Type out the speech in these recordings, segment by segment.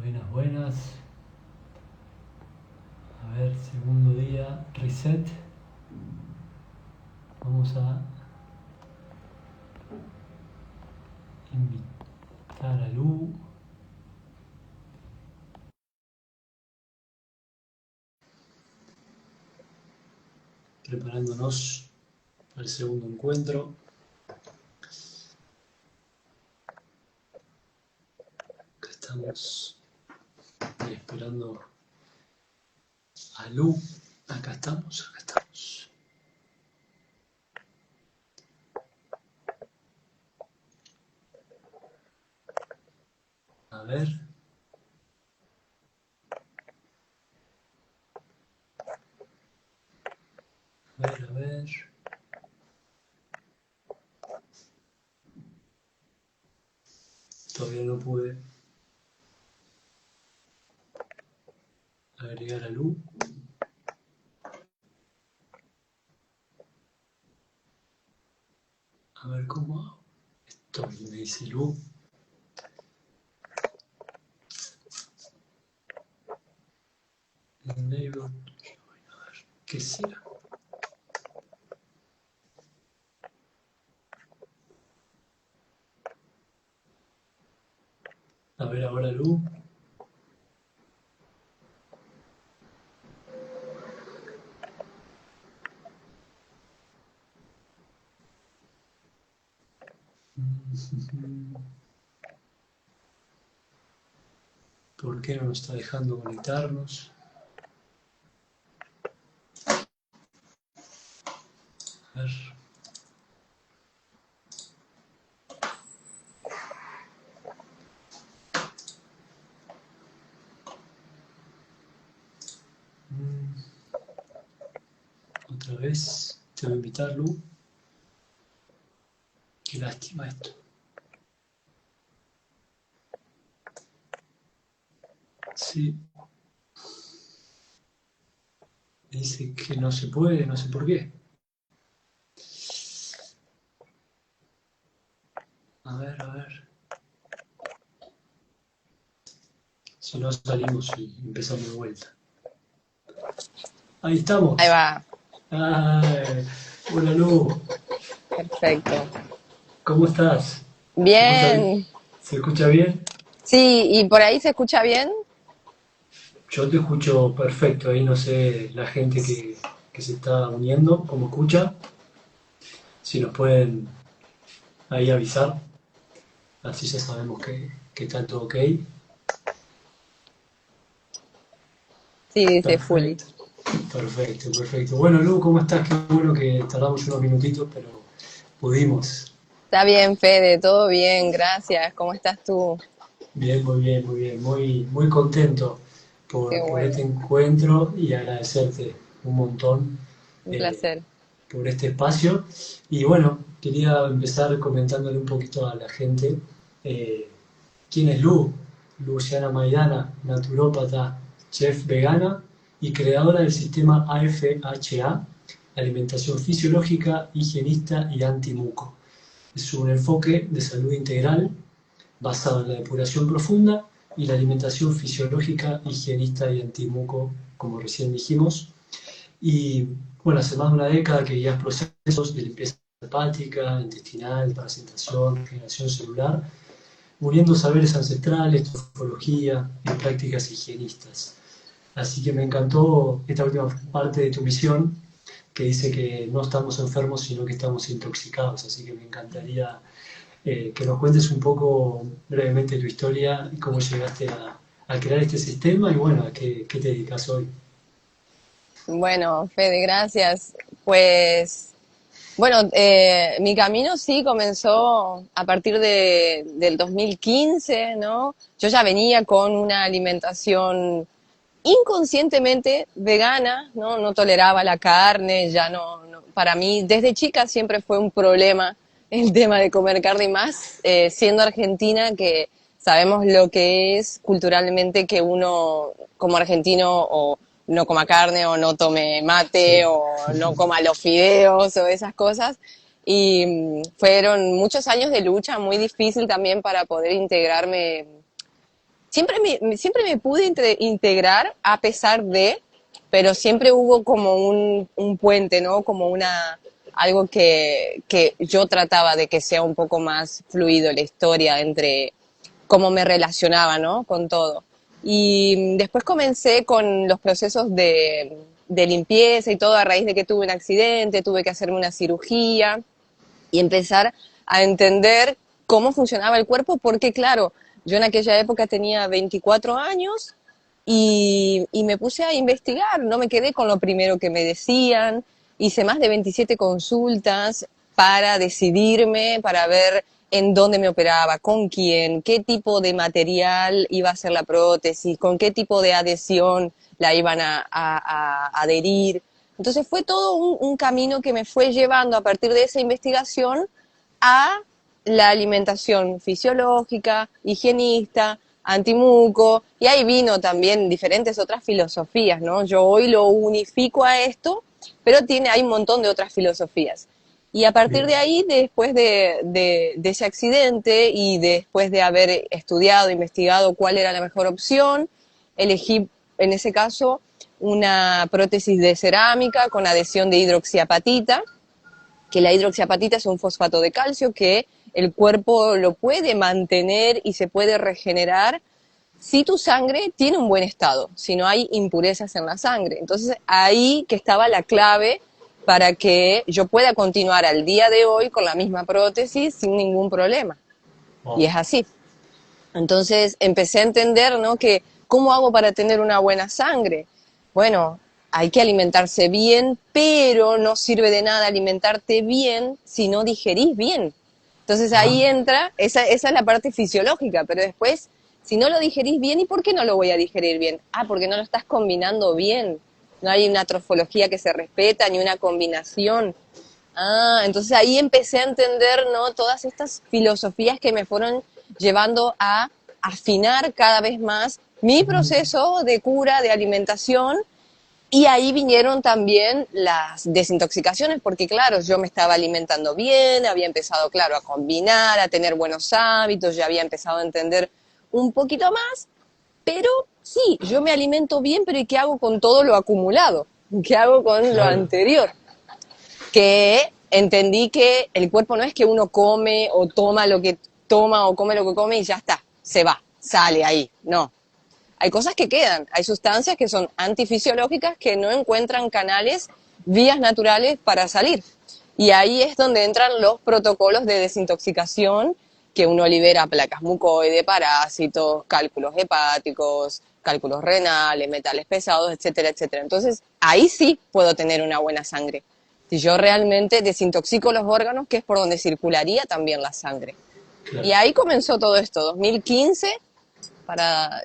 Buenas, buenas. A ver, segundo día, reset. Vamos a invitar a Lu. Preparándonos para el segundo encuentro. Acá estamos esperando a Lu. Acá estamos, acá estamos. A ver. A ver. Todavía no pude agregar a Lu. A ver cómo hago. Estoy, me dice Lu. Neighbor. A ver, ¿qué será? A ver ahora Lu. ¿Por qué no nos está dejando conectarnos? A ver. Otra vez. Te voy a invitar, Lu. Qué lástima esto. Sí. Dice que no se puede, no sé por qué. A ver, a ver. Si no salimos y empezamos de vuelta. Ahí Ahí estamos. va, Ay, hola Lu, perfecto. ¿cómo estás? ¿Se escucha bien? Bien, ¿Se escucha bien? sí, ¿y por ahí se escucha bien? Yo te escucho perfecto, ahí no sé la gente que se está uniendo, cómo escucha, si nos pueden ahí avisar, así ya sabemos que está todo ok. Sí, dice Fully. Perfecto, perfecto, perfecto. Bueno, Lu, ¿cómo estás? Qué bueno que tardamos unos minutitos, pero pudimos. Está bien, Fede, todo bien, gracias. ¿Cómo estás tú? Bien, muy bien, muy bien. Muy, muy contento Qué por este bueno, encuentro y agradecerte un montón un eh, placer. por este espacio. Y bueno, quería empezar comentándole un poquito a la gente eh, quién es Lu. Luciana Maidana, naturópata, chef vegana y creadora del sistema AFHA, alimentación fisiológica, higienista y antimuco. Es un enfoque de salud integral basado en la depuración profunda y la alimentación fisiológica, higienista y antimuco, como recién dijimos. Y bueno, hace más de una década que guías procesos de limpieza hepática, intestinal, parasitación, regeneración celular, uniendo saberes ancestrales, trofología y prácticas higienistas. Así que me encantó esta última parte de tu misión, que dice que no estamos enfermos, sino que estamos intoxicados. Así que me encantaría que nos cuentes un poco brevemente tu historia y cómo llegaste a crear este sistema y bueno, a qué te dedicas hoy. Bueno, Fede, gracias. Pues, bueno, mi camino sí comenzó a partir del 2015, ¿no? Yo ya venía con una alimentación inconscientemente vegana, ¿no? No toleraba la carne, ya para mí desde chica siempre fue un problema el tema de comer carne y más siendo argentina que sabemos lo que es culturalmente que uno como argentino o no coma carne o no tome mate Sí, o no coma los fideos o esas cosas. Y fueron muchos años de lucha, muy difícil también para poder integrarme siempre me pude integrar a pesar de, pero siempre hubo como un puente, ¿no? Como algo que yo trataba de que sea un poco más fluido la historia entre cómo me relacionaba, ¿no? Con todo. Y después comencé con los procesos de limpieza y todo a raíz de que tuve un accidente, tuve que hacerme una cirugía y empezar a entender cómo funcionaba el cuerpo, porque claro, yo en aquella época tenía 24 años y me puse a investigar, no me quedé con lo primero que me decían, hice más de 27 consultas para decidirme, para ver en dónde me operaba, con quién, qué tipo de material iba a ser la prótesis, con qué tipo de adhesión la iban a adherir. Entonces fue todo un camino que me fue llevando a partir de esa investigación a la alimentación fisiológica, higienista, antimuco, y ahí vino también diferentes otras filosofías, ¿no? Yo hoy lo unifico a esto, pero hay un montón de otras filosofías. Y a partir de Bien. ahí, después de ese accidente y después de haber estudiado, investigado cuál era la mejor opción, elegí en ese caso una prótesis de cerámica con adhesión de hidroxiapatita, que la hidroxiapatita es un fosfato de calcio que el cuerpo lo puede mantener y se puede regenerar si tu sangre tiene un buen estado, si no hay impurezas en la sangre. Entonces ahí que estaba la clave para que yo pueda continuar al día de hoy con la misma prótesis sin ningún problema. Y Wow. es así. Entonces empecé a entender, ¿no? Que ¿cómo hago para tener una buena sangre? Bueno, hay que alimentarse bien, pero no sirve de nada alimentarte bien si no digerís bien. Entonces Ajá. ahí entra, esa es la parte fisiológica, pero después, si no lo digerís bien, ¿y por qué no lo voy a digerir bien? Ah, porque no lo estás combinando bien. No hay una trofología que se respeta, ni una combinación. Ah, entonces ahí empecé a entender, ¿no? Todas estas filosofías que me fueron llevando a afinar cada vez más mi Mm. proceso de cura, de alimentación, y ahí vinieron también las desintoxicaciones, porque claro, yo me estaba alimentando bien, había empezado, claro, a combinar, a tener buenos hábitos, ya había empezado a entender un poquito más, pero sí, yo me alimento bien, pero ¿y qué hago con todo lo acumulado? ¿Qué hago con lo Claro, anterior? Que entendí que el cuerpo no es que uno come o toma lo que toma o come lo que come y ya está, se va, sale ahí, no. Hay cosas que quedan, hay sustancias que son antifisiológicas que no encuentran canales, vías naturales para salir. Y ahí es donde entran los protocolos de desintoxicación, que uno libera placas mucoides, parásitos, cálculos hepáticos, cálculos renales, metales pesados, etcétera, etcétera. Entonces, ahí sí puedo tener una buena sangre. Si yo realmente desintoxico los órganos, que es por donde circularía también la sangre. Y claro. ahí comenzó todo esto, 2015,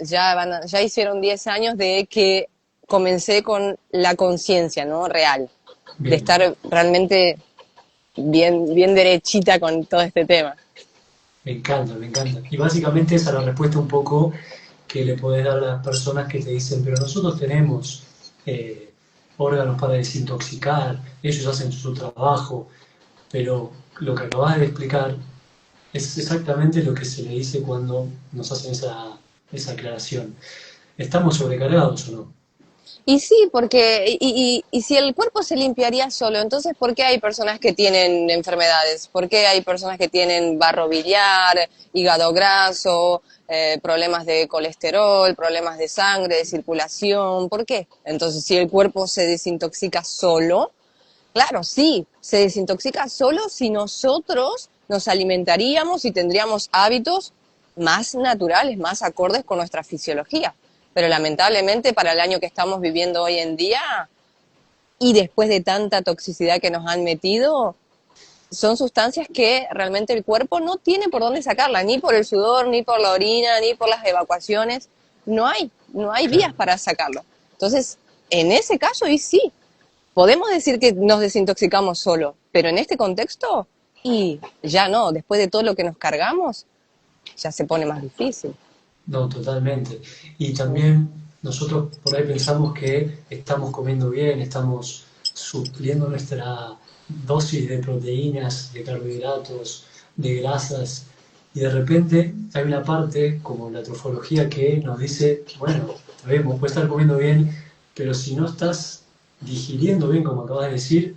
ya hicieron 10 años de que comencé con la conciencia, ¿no? Real, de Bien. estar realmente bien derechita con todo este tema. Me encanta, me encanta. Y básicamente esa es la respuesta un poco que le podés dar a las personas que te dicen, pero nosotros tenemos órganos para desintoxicar, ellos hacen su trabajo, pero lo que acabas de explicar es exactamente lo que se le dice cuando nos hacen esa aclaración. ¿Estamos sobrecargados o no? Y sí, porque, y si el cuerpo se limpiaría solo, entonces, ¿por qué hay personas que tienen enfermedades? ¿Por qué hay personas que tienen barro biliar, hígado graso, problemas de colesterol, problemas de sangre, de circulación? ¿Por qué? Entonces, si el cuerpo se desintoxica solo, claro, sí, se desintoxica solo si nosotros nos alimentaríamos y tendríamos hábitos más naturales, más acordes con nuestra fisiología. Pero lamentablemente para el año que estamos viviendo hoy en día y después de tanta toxicidad que nos han metido, son sustancias que realmente el cuerpo no tiene por dónde sacarla, ni por el sudor, ni por la orina, ni por las evacuaciones. No hay vías Claro. para sacarlo. Entonces, en ese caso, y sí, podemos decir que nos desintoxicamos solo, pero en este contexto, y ya no, después de todo lo que nos cargamos, ya se pone más difícil. No, totalmente. Y también nosotros por ahí pensamos que estamos comiendo bien, estamos supliendo nuestra dosis de proteínas, de carbohidratos, de grasas, y de repente hay una parte como la trofología que nos dice, bueno, sabemos, puedes estar comiendo bien, pero si no estás digiriendo bien, como acabas de decir,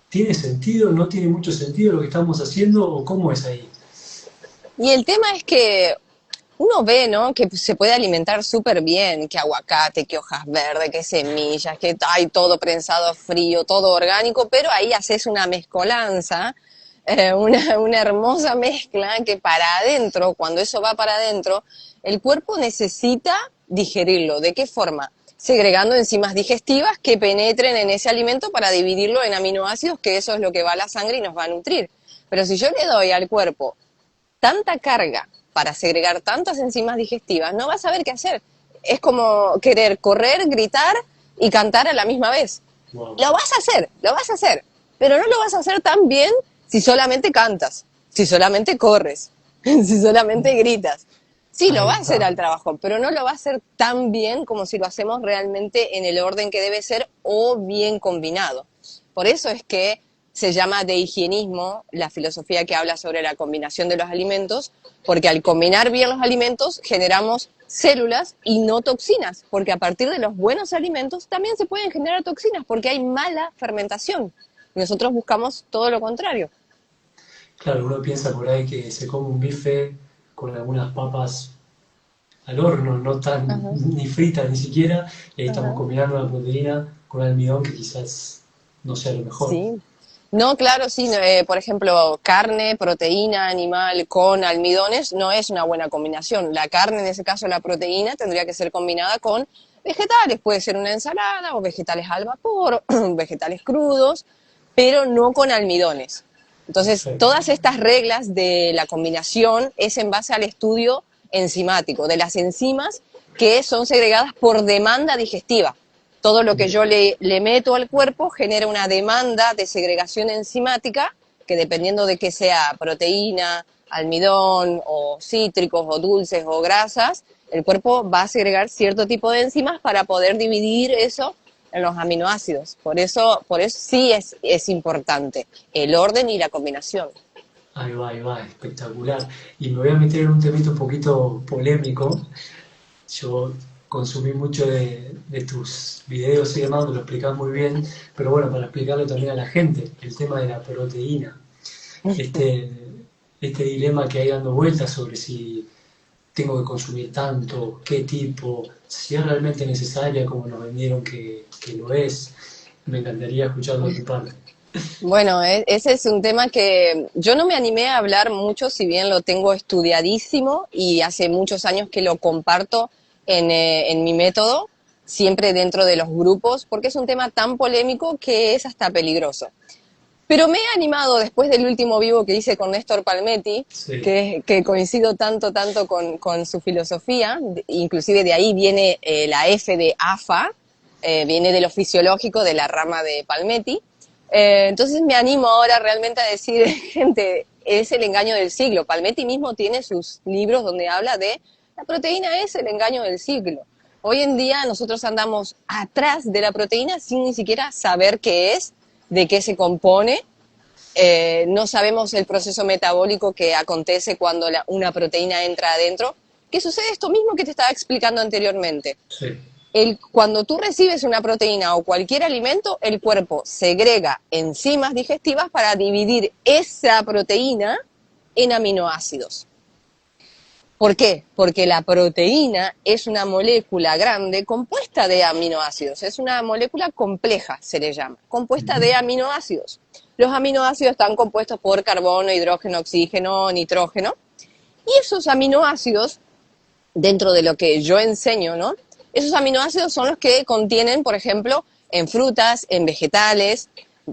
¿tiene sentido? ¿No tiene mucho sentido lo que estamos haciendo? ¿O cómo es ahí? Y el tema es que uno ve, ¿no? Que se puede alimentar súper bien, que aguacate, que hojas verdes, que semillas, que hay todo prensado frío, todo orgánico, pero ahí haces una mezcolanza, una hermosa mezcla que para adentro, cuando eso va para adentro, el cuerpo necesita digerirlo. ¿De qué forma? Segregando enzimas digestivas que penetren en ese alimento para dividirlo en aminoácidos, que eso es lo que va a la sangre y nos va a nutrir. Pero si yo le doy al cuerpo tanta carga para segregar tantas enzimas digestivas, no vas a saber qué hacer. Es como querer correr, gritar y cantar a la misma vez. Wow. Lo vas a hacer, pero no lo vas a hacer tan bien si solamente cantas, si solamente corres, si solamente gritas. Sí, lo Ahí va a hacer está. al trabajo, pero no lo va a hacer tan bien como si lo hacemos realmente en el orden que debe ser o bien combinado. Por eso es que se llama de higienismo la filosofía que habla sobre la combinación de los alimentos, porque al combinar bien los alimentos generamos células y no toxinas, porque a partir de los buenos alimentos también se pueden generar toxinas, porque hay mala fermentación. Nosotros buscamos todo lo contrario. Claro, uno piensa por ahí que se come un bife con algunas papas al horno, no tan Ajá, ni fritas ni siquiera, y ahí estamos ajá. combinando la proteína con almidón que quizás no sea lo mejor. Sí. No, claro, sí. Por ejemplo, carne, proteína animal con almidones no es una buena combinación. La carne, en ese caso la proteína, tendría que ser combinada con vegetales. Puede ser una ensalada o vegetales al vapor, vegetales crudos, pero no con almidones. Entonces, Perfecto. todas estas reglas de la combinación es en base al estudio enzimático, de las enzimas que son segregadas por demanda digestiva. Todo lo que Bien. yo le meto al cuerpo genera una demanda de segregación enzimática que dependiendo de que sea proteína, almidón o cítricos o dulces o grasas, el cuerpo va a segregar cierto tipo de enzimas para poder dividir eso en los aminoácidos. Por eso sí es importante el orden y la combinación. Ahí va, espectacular. Y me voy a meter en un temito un poquito polémico. Yo consumí mucho de tus videos y demás, me lo explicás muy bien, pero bueno, para explicarlo también a la gente, el tema de la proteína, este, este dilema que hay dando vueltas sobre si tengo que consumir tanto, qué tipo, si es realmente necesaria como nos vendieron que lo es, me encantaría escucharlo de tu parte. Bueno, ese es un tema que yo no me animé a hablar mucho, si bien lo tengo estudiadísimo y hace muchos años que lo comparto en mi método, siempre dentro de los grupos, porque es un tema tan polémico que es hasta peligroso. Pero me he animado después del último vivo que hice con Néstor Palmetti, Sí, que coincido tanto con su filosofía, inclusive de ahí viene la F de AFA, viene de lo fisiológico, de la rama de Palmetti. Entonces me animo ahora realmente a decir, gente, es el engaño del siglo. Palmetti mismo tiene sus libros donde habla de la proteína es el engaño del siglo. Hoy en día nosotros andamos atrás de la proteína sin ni siquiera saber qué es, de qué se compone. No sabemos el proceso metabólico que acontece cuando una proteína entra adentro, que sucede esto mismo que te estaba explicando anteriormente. sí. Cuando tú recibes una proteína o cualquier alimento, el cuerpo segrega enzimas digestivas para dividir esa proteína en aminoácidos. ¿Por qué? Porque la proteína es una molécula grande compuesta de aminoácidos. Es una molécula compleja, se le llama, compuesta Ujú. de aminoácidos. Los aminoácidos están compuestos por carbono, hidrógeno, oxígeno, nitrógeno. Y esos aminoácidos, dentro de lo que yo enseño, ¿no? Esos aminoácidos son los que contienen, por ejemplo, en frutas, en vegetales.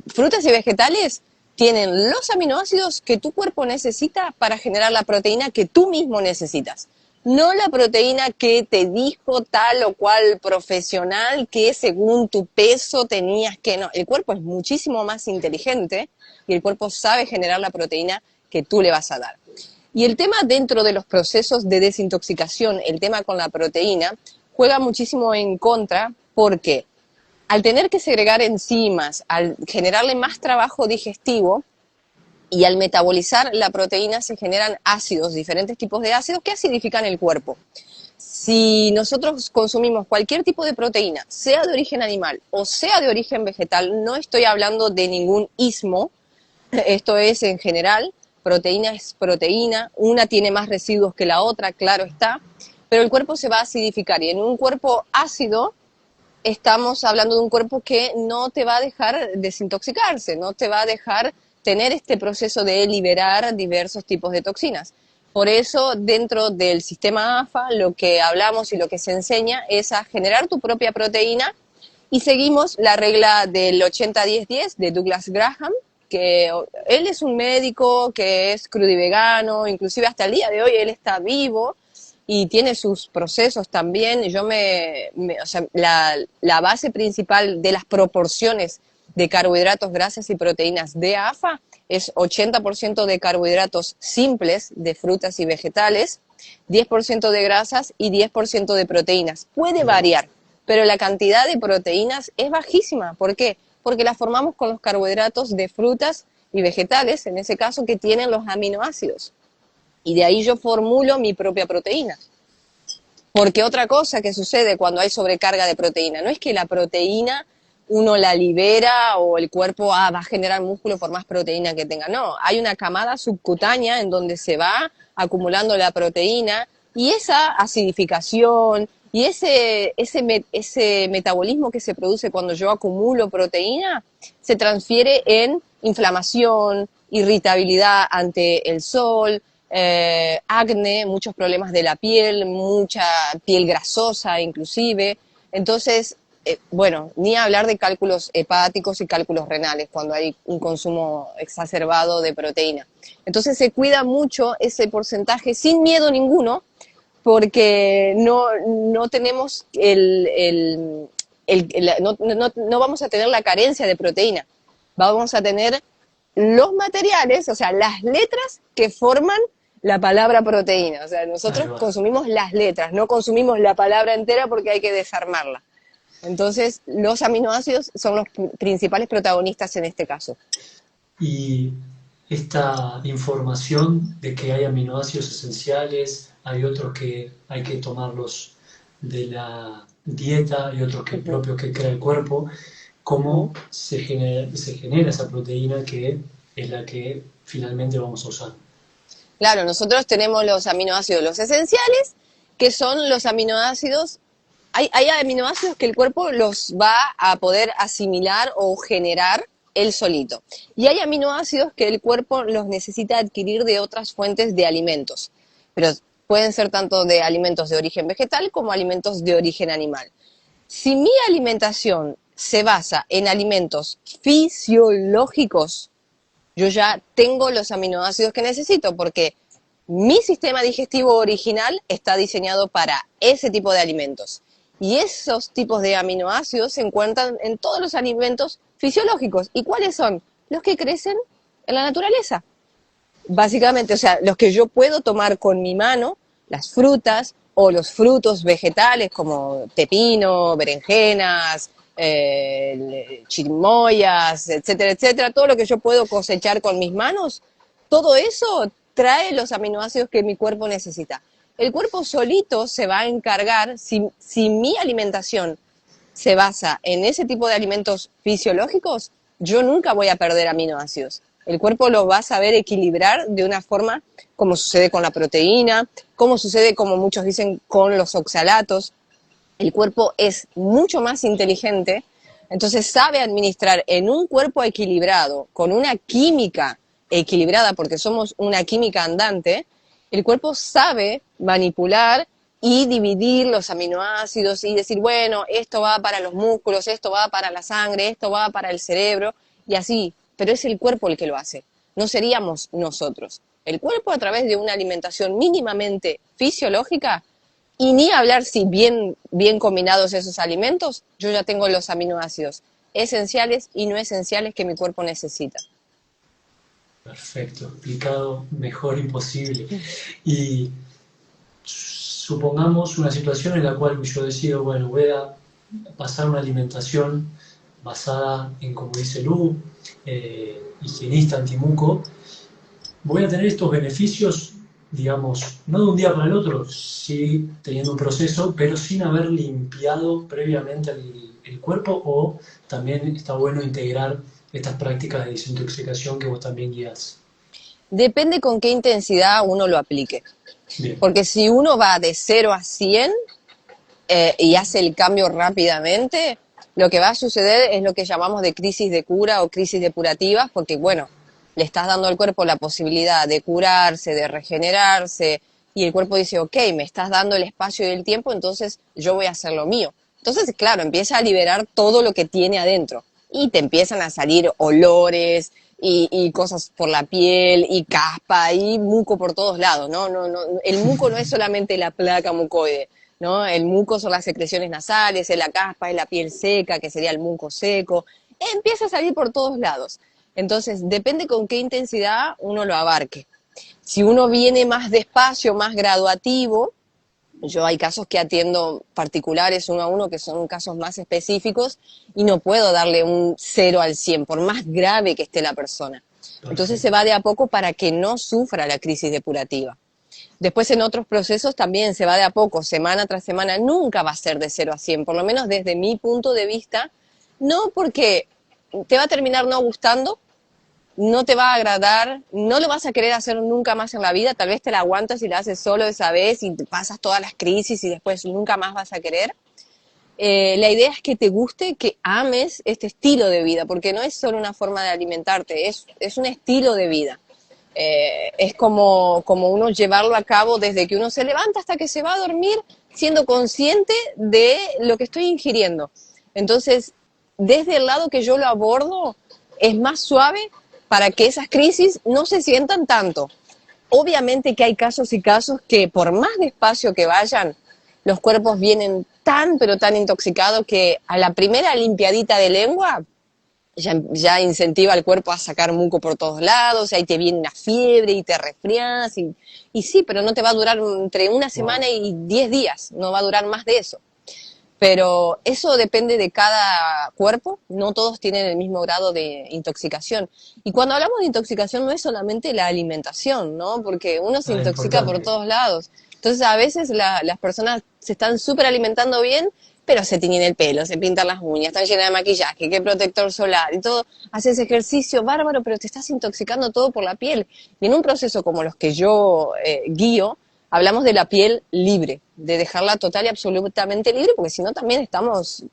Frutas y vegetales tienen los aminoácidos que tu cuerpo necesita para generar la proteína que tú mismo necesitas. No la proteína que te dijo tal o cual profesional que según tu peso tenías que... No, el cuerpo es muchísimo más inteligente y el cuerpo sabe generar la proteína que tú le vas a dar. Y el tema dentro de los procesos de desintoxicación, el tema con la proteína, juega muchísimo en contra porque al tener que segregar enzimas, al generarle más trabajo digestivo, y al metabolizar la proteína se generan ácidos, diferentes tipos de ácidos que acidifican el cuerpo. Si nosotros consumimos cualquier tipo de proteína, sea de origen animal o sea de origen vegetal, no estoy hablando de ningún ismo, esto es en general, proteína es proteína, una tiene más residuos que la otra, claro está, pero el cuerpo se va a acidificar y en un cuerpo ácido estamos hablando de un cuerpo que no te va a dejar desintoxicarse, no te va a dejar tener este proceso de liberar diversos tipos de toxinas. Por eso, dentro del sistema AFA, lo que hablamos y lo que se enseña es a generar tu propia proteína y seguimos la regla del 80-10-10 de Douglas Graham, que él es un médico que es crudivegano, inclusive hasta el día de hoy él está vivo y tiene sus procesos también. O sea, la base principal de las proporciones de carbohidratos, grasas y proteínas de AFA es 80% de carbohidratos simples de frutas y vegetales, 10% de grasas y 10% de proteínas. Puede variar, pero la cantidad de proteínas es bajísima. ¿Por qué? Porque la formamos con los carbohidratos de frutas y vegetales, en ese caso que tienen los aminoácidos. Y de ahí yo formulo mi propia proteína. Porque otra cosa que sucede cuando hay sobrecarga de proteína, no es que la proteína uno la libera o el cuerpo va a generar músculo por más proteína que tenga. No, hay una camada subcutánea en donde se va acumulando la proteína y esa acidificación y ese metabolismo que se produce cuando yo acumulo proteína se transfiere en inflamación, irritabilidad ante el sol, acné, muchos problemas de la piel, mucha piel grasosa inclusive. Entonces, bueno, ni hablar de cálculos hepáticos y cálculos renales cuando hay un consumo exacerbado de proteína. Entonces se cuida mucho ese porcentaje sin miedo ninguno porque no tenemos no vamos a tener la carencia de proteína. Vamos a tener los materiales, o sea, las letras que forman la palabra proteína. O sea, nosotros consumimos las letras, no consumimos la palabra entera porque hay que desarmarla. Entonces, los aminoácidos son los principales protagonistas en este caso. Y esta información de que hay aminoácidos esenciales, hay otros que hay que tomarlos de la dieta y otros que propios que crea el cuerpo, ¿cómo se genera esa proteína que es la que finalmente vamos a usar? Claro, nosotros tenemos los aminoácidos, los esenciales, que son los aminoácidos. Hay aminoácidos que el cuerpo los va a poder asimilar o generar él solito. Y hay aminoácidos que el cuerpo los necesita adquirir de otras fuentes de alimentos. Pero pueden ser tanto de alimentos de origen vegetal como alimentos de origen animal. Si mi alimentación se basa en alimentos fisiológicos, yo ya tengo los aminoácidos que necesito porque mi sistema digestivo original está diseñado para ese tipo de alimentos. Y esos tipos de aminoácidos se encuentran en todos los alimentos fisiológicos. ¿Y cuáles son? Los que crecen en la naturaleza. Básicamente, o sea, los que yo puedo tomar con mi mano, las frutas o los frutos vegetales como pepino, berenjenas, chirimoyas, etcétera, etcétera, todo lo que yo puedo cosechar con mis manos, todo eso trae los aminoácidos que mi cuerpo necesita. El cuerpo solito se va a encargar, si mi alimentación se basa en ese tipo de alimentos fisiológicos, yo nunca voy a perder aminoácidos. El cuerpo los va a saber equilibrar de una forma como sucede con la proteína, como sucede, como muchos dicen, con los oxalatos. El cuerpo es mucho más inteligente, entonces sabe administrar en un cuerpo equilibrado, con una química equilibrada, porque somos una química andante. El cuerpo sabe manipular y dividir los aminoácidos y decir, bueno, esto va para los músculos, esto va para la sangre, esto va para el cerebro, y así. Pero es el cuerpo el que lo hace, no seríamos nosotros. El cuerpo, a través de una alimentación mínimamente fisiológica, y ni hablar si bien combinados esos alimentos, yo ya tengo los aminoácidos esenciales y no esenciales que mi cuerpo necesita. Perfecto, explicado mejor imposible. Y supongamos una situación en la cual yo decido, bueno, voy a pasar una alimentación basada en, como dice Lu, higienista, antimuco, voy a tener estos beneficios, digamos, no de un día para el otro, sí teniendo un proceso, pero sin haber limpiado previamente el cuerpo, o también está bueno integrar estas prácticas de desintoxicación que vos también guías. Depende con qué intensidad uno lo aplique. Bien, Porque si uno va de 0 a 100 y hace el cambio rápidamente, lo que va a suceder es lo que llamamos de crisis de cura o crisis depurativas, porque bueno, le estás dando al cuerpo la posibilidad de curarse, de regenerarse, y el cuerpo dice, ok, me estás dando el espacio y el tiempo, entonces yo voy a hacer lo mío. Entonces, claro, empieza a liberar todo lo que tiene adentro y te empiezan a salir olores y cosas por la piel y caspa y muco por todos lados, ¿no? El muco no es solamente la placa mucoide, ¿no? El muco son las secreciones nasales, es la caspa, es la piel seca, que sería el muco seco. Empieza a salir por todos lados. Entonces, depende con qué intensidad uno lo abarque. Si uno viene más despacio, más graduativo, yo hay casos que atiendo particulares 1 a 1, que son casos más específicos, y no puedo darle un 0 al 100, por más grave que esté la persona. Entonces se perfecto. va de a poco para que no sufra la crisis depurativa. Después en otros procesos también se va de a poco, semana tras semana, nunca va a ser de 0 a 100, por lo menos desde mi punto de vista, no porque te va a terminar no gustando, no te va a agradar, no lo vas a querer hacer nunca más en la vida, tal vez te la aguantas y la haces solo esa vez y te pasas todas las crisis y después nunca más vas a querer. La idea es que te guste, que ames este estilo de vida, porque no es solo una forma de alimentarte, es un estilo de vida. Es como uno llevarlo a cabo desde que uno se levanta hasta que se va a dormir, siendo consciente de lo que estoy ingiriendo. Entonces, desde el lado que yo lo abordo, es más suave para que esas crisis no se sientan tanto. Obviamente que hay casos y casos que por más despacio que vayan, los cuerpos vienen tan pero tan intoxicados que a la primera limpiadita de lengua ya incentiva al cuerpo a sacar muco por todos lados, y ahí te viene una fiebre y te resfrias, y sí, pero no te va a durar entre una Wow. semana y 10 días, no va a durar más de eso. Pero eso depende de cada cuerpo, no todos tienen el mismo grado de intoxicación. Y cuando hablamos de intoxicación no es solamente la alimentación, ¿no? Porque uno se Ah, intoxica por importante. todos lados. Entonces a veces las personas se están súper alimentando bien, pero se tiñen el pelo, se pintan las uñas, están llenas de maquillaje, que protector solar y todo. Haces ejercicio bárbaro, pero te estás intoxicando todo por la piel. Y en un proceso como los que yo guío, hablamos de la piel libre, de dejarla total y absolutamente libre, porque si no también estamos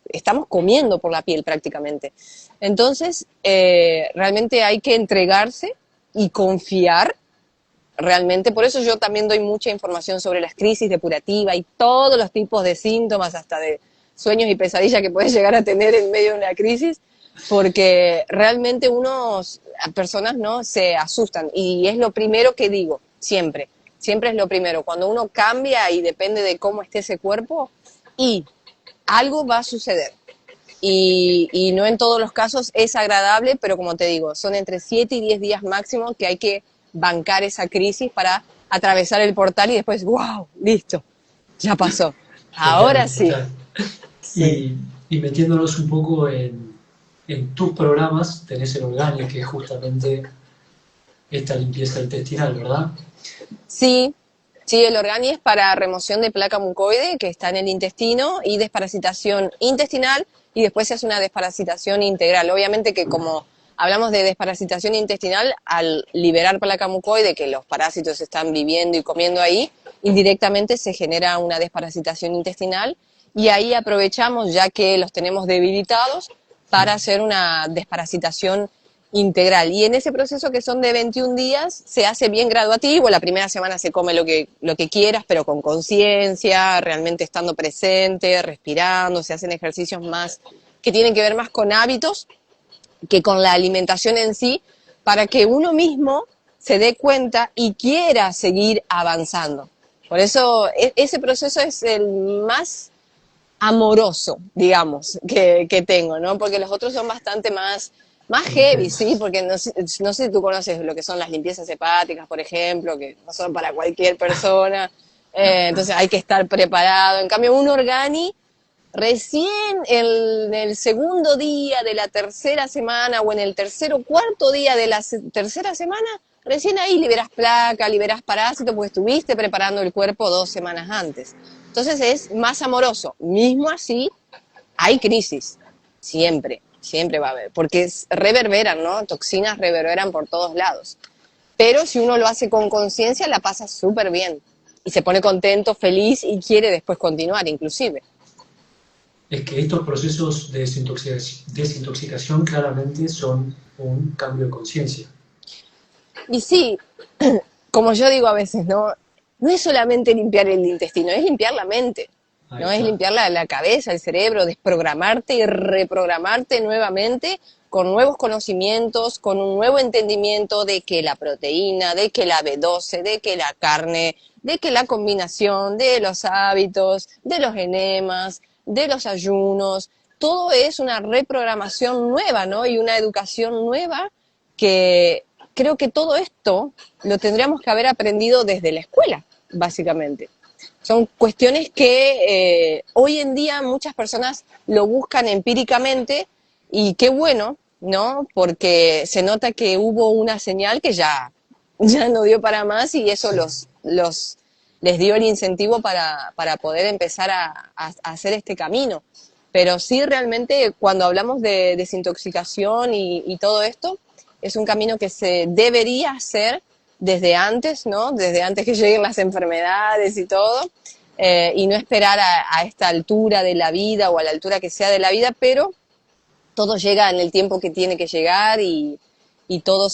comiendo por la piel prácticamente. Entonces, realmente hay que entregarse y confiar realmente. Por eso yo también doy mucha información sobre las crisis depurativas y todos los tipos de síntomas, hasta de sueños y pesadillas que puedes llegar a tener en medio de una crisis, porque realmente personas no se asustan, y es lo primero que digo, siempre, siempre es lo primero, cuando uno cambia y depende de cómo esté ese cuerpo, y algo va a suceder. Y no en todos los casos es agradable, pero como te digo, son entre 7 y 10 días máximo que hay que bancar esa crisis para atravesar el portal y después, wow, listo, ya pasó. Total, Ahora sí. total. Sí. Y, y metiéndonos un poco en tus programas, tenés el Organi, que es justamente esta limpieza intestinal, ¿verdad? Sí, sí, el Organi es para remoción de placa mucoide que está en el intestino y desparasitación intestinal, y después se hace una desparasitación integral. Obviamente que como hablamos de desparasitación intestinal, al liberar placa mucoide, que los parásitos están viviendo y comiendo ahí, indirectamente se genera una desparasitación intestinal, y ahí aprovechamos, ya que los tenemos debilitados, para hacer una desparasitación integral. Y en ese proceso, que son de 21 días, se hace bien graduativo. La primera semana se come lo que quieras, pero con conciencia, realmente estando presente, respirando. Se hacen ejercicios más que tienen que ver más con hábitos que con la alimentación en sí, para que uno mismo se dé cuenta y quiera seguir avanzando. Por eso ese proceso es el más amoroso, digamos, que tengo, ¿no? Porque los otros son bastante más heavy, ¿sí? Intensos. Porque no sé si tú conoces lo que son las limpiezas hepáticas, por ejemplo, que no son para cualquier persona, entonces hay que estar preparado. En cambio, un Organi, recién en el segundo día de la tercera semana o en el tercer o cuarto día de la tercera semana, recién ahí liberas placa, liberas parásitos, porque estuviste preparando el cuerpo 2 semanas antes. Entonces es más amoroso. Mismo así, hay crisis, siempre va a haber, porque reverberan, ¿no? Toxinas reverberan por todos lados. Pero si uno lo hace con conciencia, la pasa súper bien. Y se pone contento, feliz y quiere después continuar, inclusive. Es que estos procesos de desintoxicación claramente son un cambio de conciencia. Y sí, como yo digo a veces, ¿no? No es solamente limpiar el intestino, es limpiar la mente. Ahí ¿No? Es está. limpiar la cabeza, el cerebro, desprogramarte y reprogramarte nuevamente con nuevos conocimientos, con un nuevo entendimiento de que la proteína, de que la B12, de que la carne, de que la combinación de los hábitos, de los enemas, de los ayunos, todo es una reprogramación nueva, ¿no? Y una educación nueva que creo que todo esto lo tendríamos que haber aprendido desde la escuela, básicamente. Son cuestiones que hoy en día muchas personas lo buscan empíricamente y qué bueno, ¿no? Porque se nota que hubo una señal que ya no dio para más y eso Sí. les dio el incentivo para poder empezar a hacer este camino. Pero sí, realmente, cuando hablamos de desintoxicación y todo esto, es un camino que se debería hacer desde antes, ¿no? Desde antes que lleguen las enfermedades y todo, y no esperar a esta altura de la vida o a la altura que sea de la vida, pero todo llega en el tiempo que tiene que llegar y todo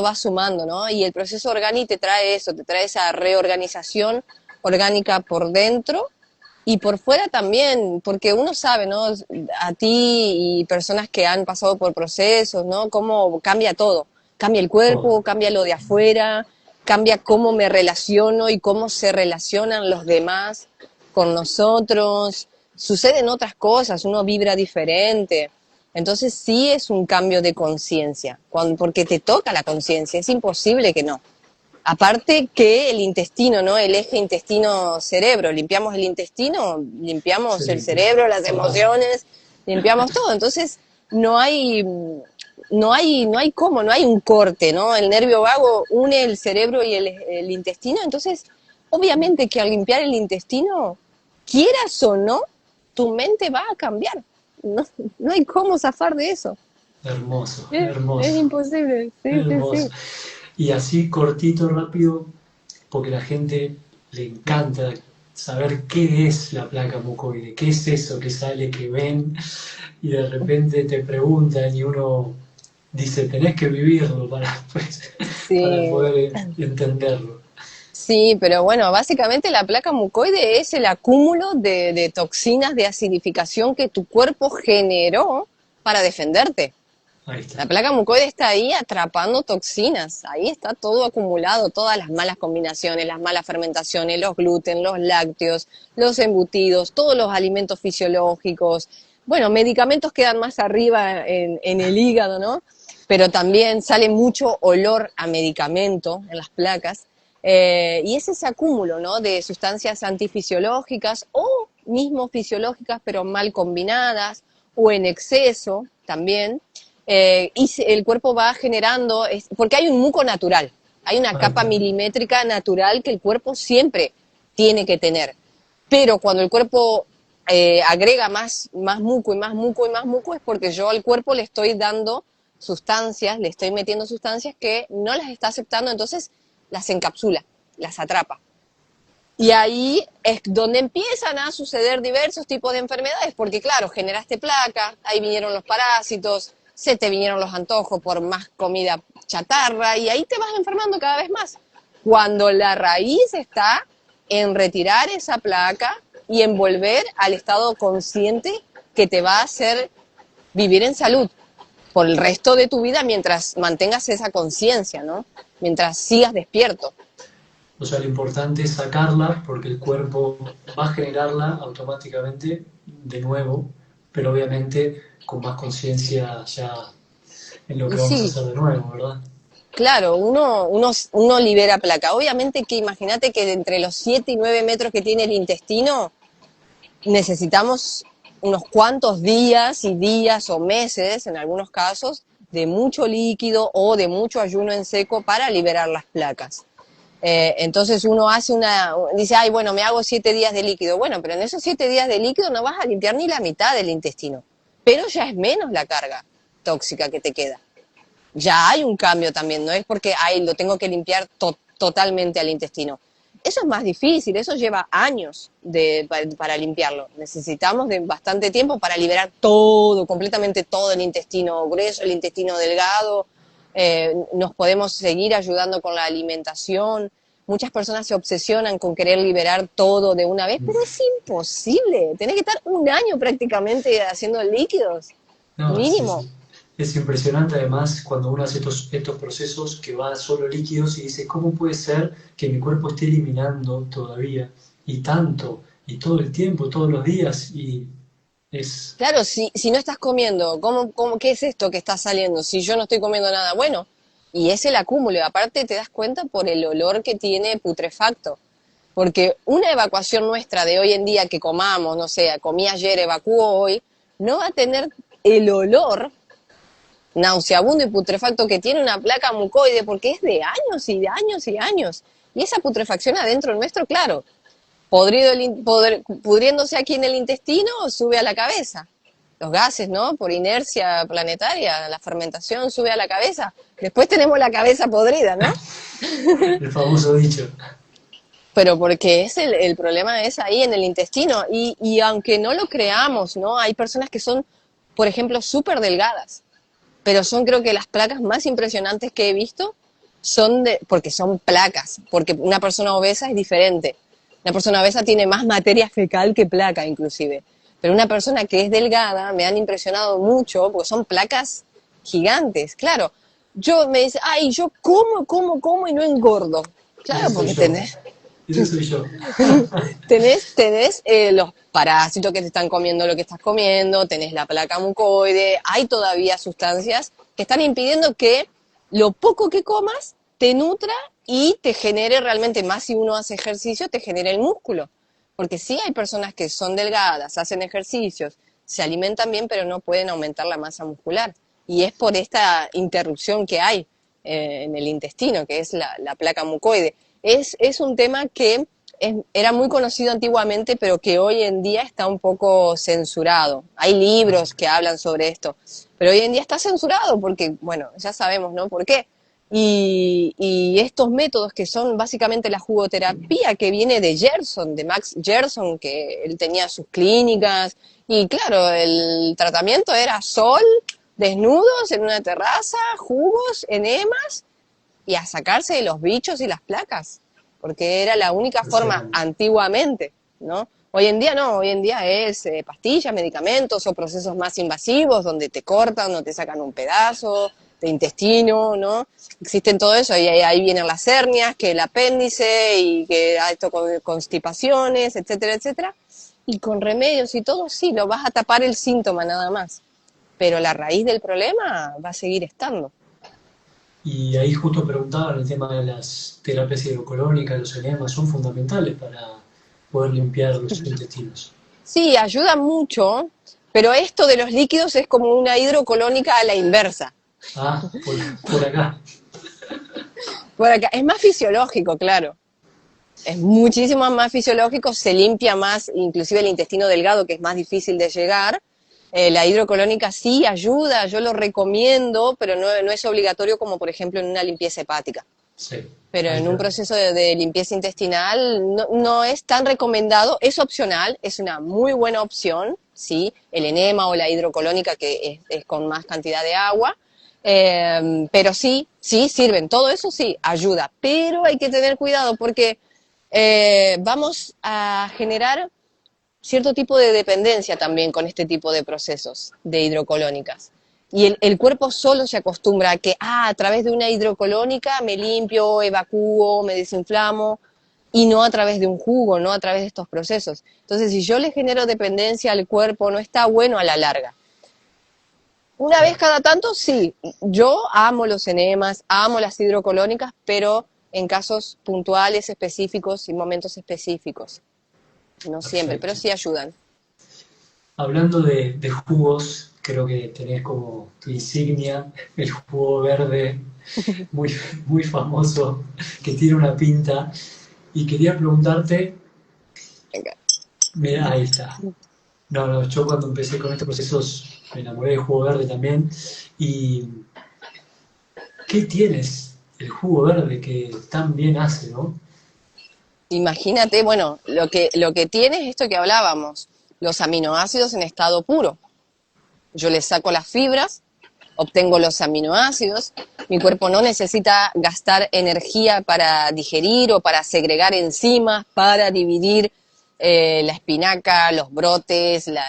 va sumando, ¿no? Y el proceso Organi te trae eso, te trae esa reorganización orgánica por dentro y por fuera también, porque uno sabe, ¿no? A ti y personas que han pasado por procesos, ¿no? Cómo cambia todo. Cambia el Todo. cuerpo, cambia lo de afuera, cambia cómo me relaciono y cómo se relacionan los demás con nosotros. Suceden otras cosas, uno vibra diferente. Entonces sí es un cambio de conciencia, porque te toca la conciencia, es imposible que no. Aparte que el intestino, ¿no? El eje intestino-cerebro. Limpiamos el intestino, Se limpiamos el limpia. cerebro, las Total. emociones, limpiamos todo. Entonces no hay, no hay cómo, no hay un corte, ¿no? El nervio vago une el cerebro y el intestino. Entonces, obviamente que al limpiar el intestino, quieras o no, tu mente va a cambiar. No, no hay cómo zafar de eso. Hermoso, Es hermoso, imposible, sí, sí, hermoso. sí. Y así cortito, rápido, porque a la gente le encanta saber qué es la placa mucoide, qué es eso que sale, que ven, y de repente te preguntan y uno dice, tenés que vivirlo para, pues, para Sí. poder entenderlo. Sí, pero bueno, básicamente la placa mucoide es el acúmulo de toxinas de acidificación que tu cuerpo generó para defenderte. Ahí está. La placa mucoide está ahí atrapando toxinas, ahí está todo acumulado, todas las malas combinaciones, las malas fermentaciones, los gluten, los lácteos, los embutidos, todos los alimentos fisiológicos. Bueno, medicamentos quedan más arriba en el hígado, ¿no? Pero también sale mucho olor a medicamento en las placas. Y es ese acúmulo, ¿no? De sustancias antifisiológicas o mismo fisiológicas, pero mal combinadas o en exceso también. El cuerpo va generando, porque hay un muco natural, hay una Ahí capa está. milimétrica natural que el cuerpo siempre tiene que tener. Pero cuando el cuerpo agrega más muco y más muco y más muco es porque yo al cuerpo le estoy dando sustancias, le estoy metiendo sustancias que no las está aceptando, entonces las encapsula, las atrapa. Y ahí es donde empiezan a suceder diversos tipos de enfermedades, porque claro, generaste placa, ahí vinieron los parásitos, se te vinieron los antojos por más comida chatarra y ahí te vas enfermando cada vez más. Cuando la raíz está en retirar esa placa y en volver al estado consciente que te va a hacer vivir en salud por el resto de tu vida mientras mantengas esa conciencia, ¿no? Mientras sigas despierto. O sea, lo importante es sacarla porque el cuerpo va a generarla automáticamente de nuevo, pero obviamente con más conciencia ya en lo Y que vamos a sí, hacer de nuevo, ¿verdad? claro, uno libera placa. Obviamente que imagínate que entre los 7 y 9 metros que tiene el intestino, necesitamos unos cuantos días y días o meses, en algunos casos, de mucho líquido o de mucho ayuno en seco para liberar las placas. Entonces uno dice, ay, bueno, me hago 7 días de líquido. Bueno, pero en esos 7 días de líquido no vas a limpiar ni la mitad del intestino. Pero ya es menos la carga tóxica que te queda. Ya hay un cambio también, no es porque, ay, lo tengo que limpiar totalmente al intestino. Eso es más difícil, eso lleva años para limpiarlo. Necesitamos de bastante tiempo para liberar todo, completamente todo el intestino grueso, el intestino delgado. Nos podemos seguir ayudando con la alimentación. Muchas personas se obsesionan con querer liberar todo de una vez, pero es imposible. Tenés que estar un año prácticamente haciendo líquidos, No, sí, mínimo. sí. Es impresionante además cuando uno hace estos procesos que va solo líquidos y dice, ¿cómo puede ser que mi cuerpo esté eliminando todavía y tanto y todo el tiempo, todos los días? Y es... Claro, si no estás comiendo, ¿qué es esto que está saliendo? Si yo no estoy comiendo nada, bueno, y es el acúmulo. Aparte te das cuenta por el olor que tiene putrefacto. Porque una evacuación nuestra de hoy en día que comamos, no sé, comí ayer, evacuo hoy, no va a tener el olor nauseabundo y putrefacto que tiene una placa mucoide porque es de años y de años y años. Y esa putrefacción adentro nuestro, claro, pudriéndose aquí en el intestino, sube a la cabeza. Los gases, ¿no? Por inercia planetaria, la fermentación sube a la cabeza. Después tenemos la cabeza podrida, ¿no? el famoso dicho. Pero porque el problema es ahí en el intestino. Y aunque no lo creamos, ¿no? Hay personas que son, por ejemplo, súper delgadas. Pero son creo que las placas más impresionantes que he visto porque son placas. Porque una persona obesa es diferente. Una persona obesa tiene más materia fecal que placa, inclusive. Pero una persona que es delgada me han impresionado mucho porque son placas gigantes. Claro, yo me dice, ay, yo como y no engordo. Ese Claro, soy porque yo. Ese soy yo. tenés los parásitos que te están comiendo lo que estás comiendo, tenés la placa mucoide, hay todavía sustancias que están impidiendo que lo poco que comas te nutra y te genere realmente más si uno hace ejercicio, te genere el músculo. Porque sí hay personas que son delgadas, hacen ejercicios, se alimentan bien, pero no pueden aumentar la masa muscular. Y es por esta interrupción que hay en el intestino, que es la placa mucoide. Es un tema que era muy conocido antiguamente, pero que hoy en día está un poco censurado. Hay libros que hablan sobre esto, pero hoy en día está censurado porque, bueno, ya sabemos, ¿no? ¿Por qué? Y estos métodos que son básicamente la jugoterapia que viene de Gerson, de Max Gerson, que él tenía sus clínicas, y claro, el tratamiento era sol, desnudos en una terraza, jugos, enemas, y a sacarse de los bichos y las placas, porque era la única forma Impresionante. antiguamente, ¿no? Hoy en día no, hoy en día es pastillas, medicamentos o procesos más invasivos donde te cortan o te sacan un pedazo de intestino, ¿no? Existen todo eso y ahí vienen las hernias, que el apéndice y que esto con constipaciones, etcétera, etcétera. Y con remedios y todo, sí, lo vas a tapar el síntoma nada más, pero la raíz del problema va a seguir estando. Y ahí justo preguntaban el tema de las terapias hidrocolónicas, los enemas, son fundamentales para poder limpiar los intestinos. Sí, ayuda mucho, pero esto de los líquidos es como una hidrocolónica a la inversa. Ah, por acá. Por acá, es más fisiológico, claro. Es muchísimo más fisiológico, se limpia más, inclusive el intestino delgado, que es más difícil de llegar. La hidrocolónica sí ayuda, yo lo recomiendo, pero no es obligatorio como por ejemplo en una limpieza hepática. Sí, Pero ahí en un está. proceso de limpieza intestinal no es tan recomendado, es opcional, es una muy buena opción, ¿sí? El enema o la hidrocolónica que es con más cantidad de agua, pero sí sirven, todo eso sí ayuda, pero hay que tener cuidado porque vamos a generar cierto tipo de dependencia también con este tipo de procesos de hidrocolónicas. Y el cuerpo solo se acostumbra a que, a través de una hidrocolónica me limpio, evacúo, me desinflamo, y no a través de un jugo, no a través de estos procesos. Entonces, si yo le genero dependencia al cuerpo, no está bueno a la larga. Una vez Claro, cada tanto, sí. Yo amo los enemas, amo las hidrocolónicas, pero en casos puntuales, específicos y momentos específicos. No siempre, pero perfecto. sí ayudan. Hablando de jugos, creo que tenés como tu insignia el jugo verde muy, muy famoso que tiene una pinta. Y quería preguntarte, Venga. mira, ahí está. No, no, yo cuando empecé con estos procesos me enamoré del jugo verde también. ¿Y qué tienes el jugo verde que tan bien hace, no? Imagínate, bueno, lo que tiene es esto que hablábamos, los aminoácidos en estado puro. Yo le saco las fibras, obtengo los aminoácidos, mi cuerpo no necesita gastar energía para digerir o para segregar enzimas, para dividir la espinaca, los brotes, la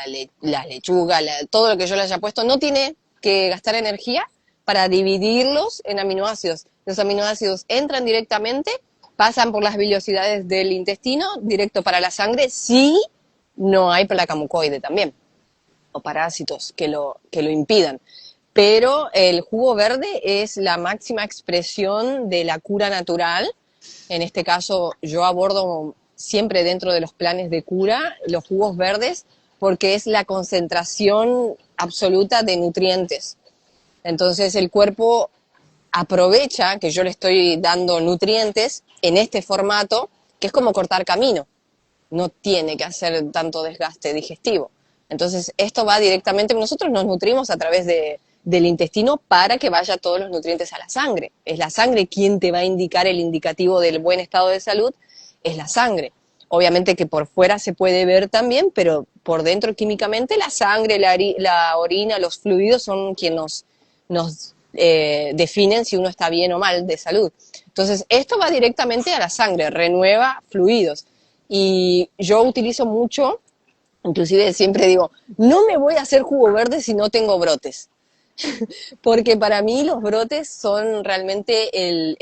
lechuga, todo lo que yo le haya puesto, no tiene que gastar energía para dividirlos en aminoácidos. Los aminoácidos entran directamente, pasan por las vellosidades del intestino, directo para la sangre, si no hay placa mucoide también, o parásitos que lo impidan. Pero el jugo verde es la máxima expresión de la cura natural. En este caso, yo abordo siempre dentro de los planes de cura los jugos verdes porque es la concentración absoluta de nutrientes. Entonces el cuerpo aprovecha que yo le estoy dando nutrientes en este formato, que es como cortar camino. No tiene que hacer tanto desgaste digestivo. Entonces, esto va directamente, nosotros nos nutrimos a través del intestino para que vaya todos los nutrientes a la sangre. Es la sangre quien te va a indicar el indicativo del buen estado de salud, es la sangre. Obviamente que por fuera se puede ver también, pero por dentro químicamente la sangre, la orina, los fluidos son quienes nos definen si uno está bien o mal de salud. Entonces, esto va directamente a la sangre, renueva fluidos. Y yo utilizo mucho, inclusive siempre digo, no me voy a hacer jugo verde si no tengo brotes, porque para mí los brotes son realmente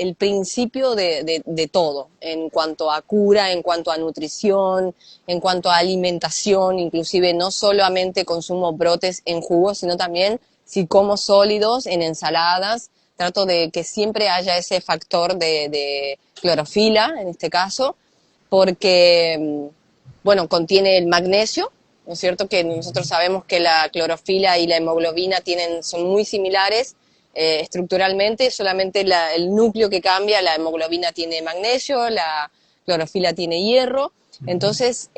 el principio de todo, en cuanto a cura, en cuanto a nutrición, en cuanto a alimentación, inclusive no solamente consumo brotes en jugos, sino también si como sólidos en ensaladas, trato de que siempre haya ese factor de clorofila, en este caso, porque, bueno, contiene el magnesio, ¿no es cierto? Que nosotros sabemos que la clorofila y la hemoglobina son muy similares estructuralmente, solamente el núcleo que cambia, la hemoglobina tiene magnesio, la clorofila tiene hierro, entonces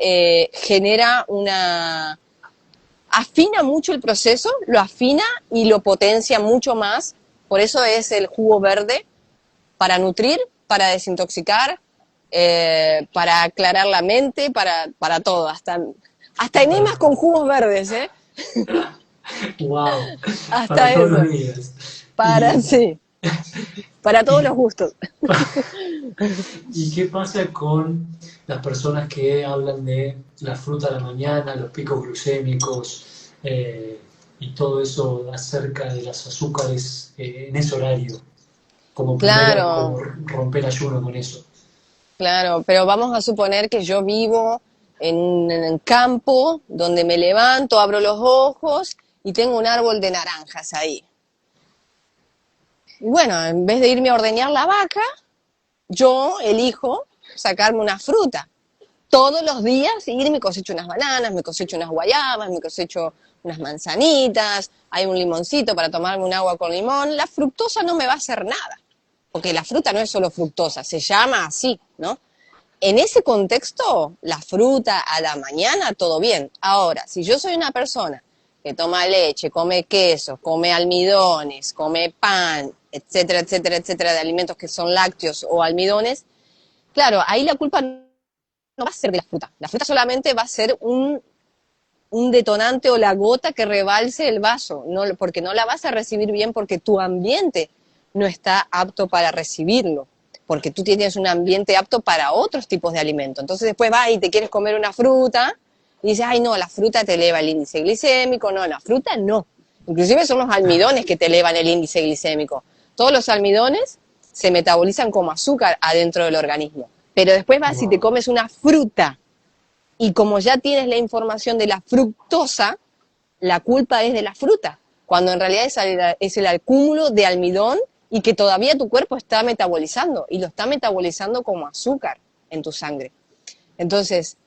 afina mucho el proceso, lo afina y lo potencia mucho más, por eso es el jugo verde, para nutrir, para desintoxicar, para aclarar la mente, para todo, hasta enemas con jugos verdes, ¿eh? ¡Wow! Para Hasta todos eso, los días. Y, sí, para todos y, los gustos. ¿Y qué pasa con las personas que hablan de la fruta a la mañana, los picos glucémicos y todo eso acerca de los azúcares en ese horario? Como primera, como Claro, romper ayuno con eso. claro, pero vamos a suponer que yo vivo en el campo, donde me levanto, abro los ojos y tengo un árbol de naranjas ahí. Y bueno, en vez de irme a ordeñar la vaca, yo elijo sacarme una fruta. Todos los días ir me cosecho unas bananas, me cosecho unas guayabas, me cosecho unas manzanitas, hay un limoncito para tomarme un agua con limón. La fructosa no me va a hacer nada, porque la fruta no es solo fructosa, se llama así, ¿no? En ese contexto, la fruta a la mañana, todo bien. Ahora, si yo soy una persona que toma leche, come queso, come almidones, come pan, etcétera, etcétera, etcétera, de alimentos que son lácteos o almidones, claro, ahí la culpa no va a ser de la fruta. La fruta solamente va a ser un detonante o la gota que rebalse el vaso, no, porque no la vas a recibir bien porque tu ambiente no está apto para recibirlo, porque tú tienes un ambiente apto para otros tipos de alimentos. Entonces después vas y te quieres comer una fruta y dices, ay no, la fruta te eleva el índice glicémico, no, la fruta no. Inclusive son los almidones que te elevan el índice glicémico. Todos los almidones se metabolizan como azúcar adentro del organismo. Pero después vas y te Wow. comes una fruta y como ya tienes la información de la fructosa, la culpa es de la fruta, cuando en realidad es el acúmulo de almidón y que todavía tu cuerpo está metabolizando y lo está metabolizando como azúcar en tu sangre. Entonces,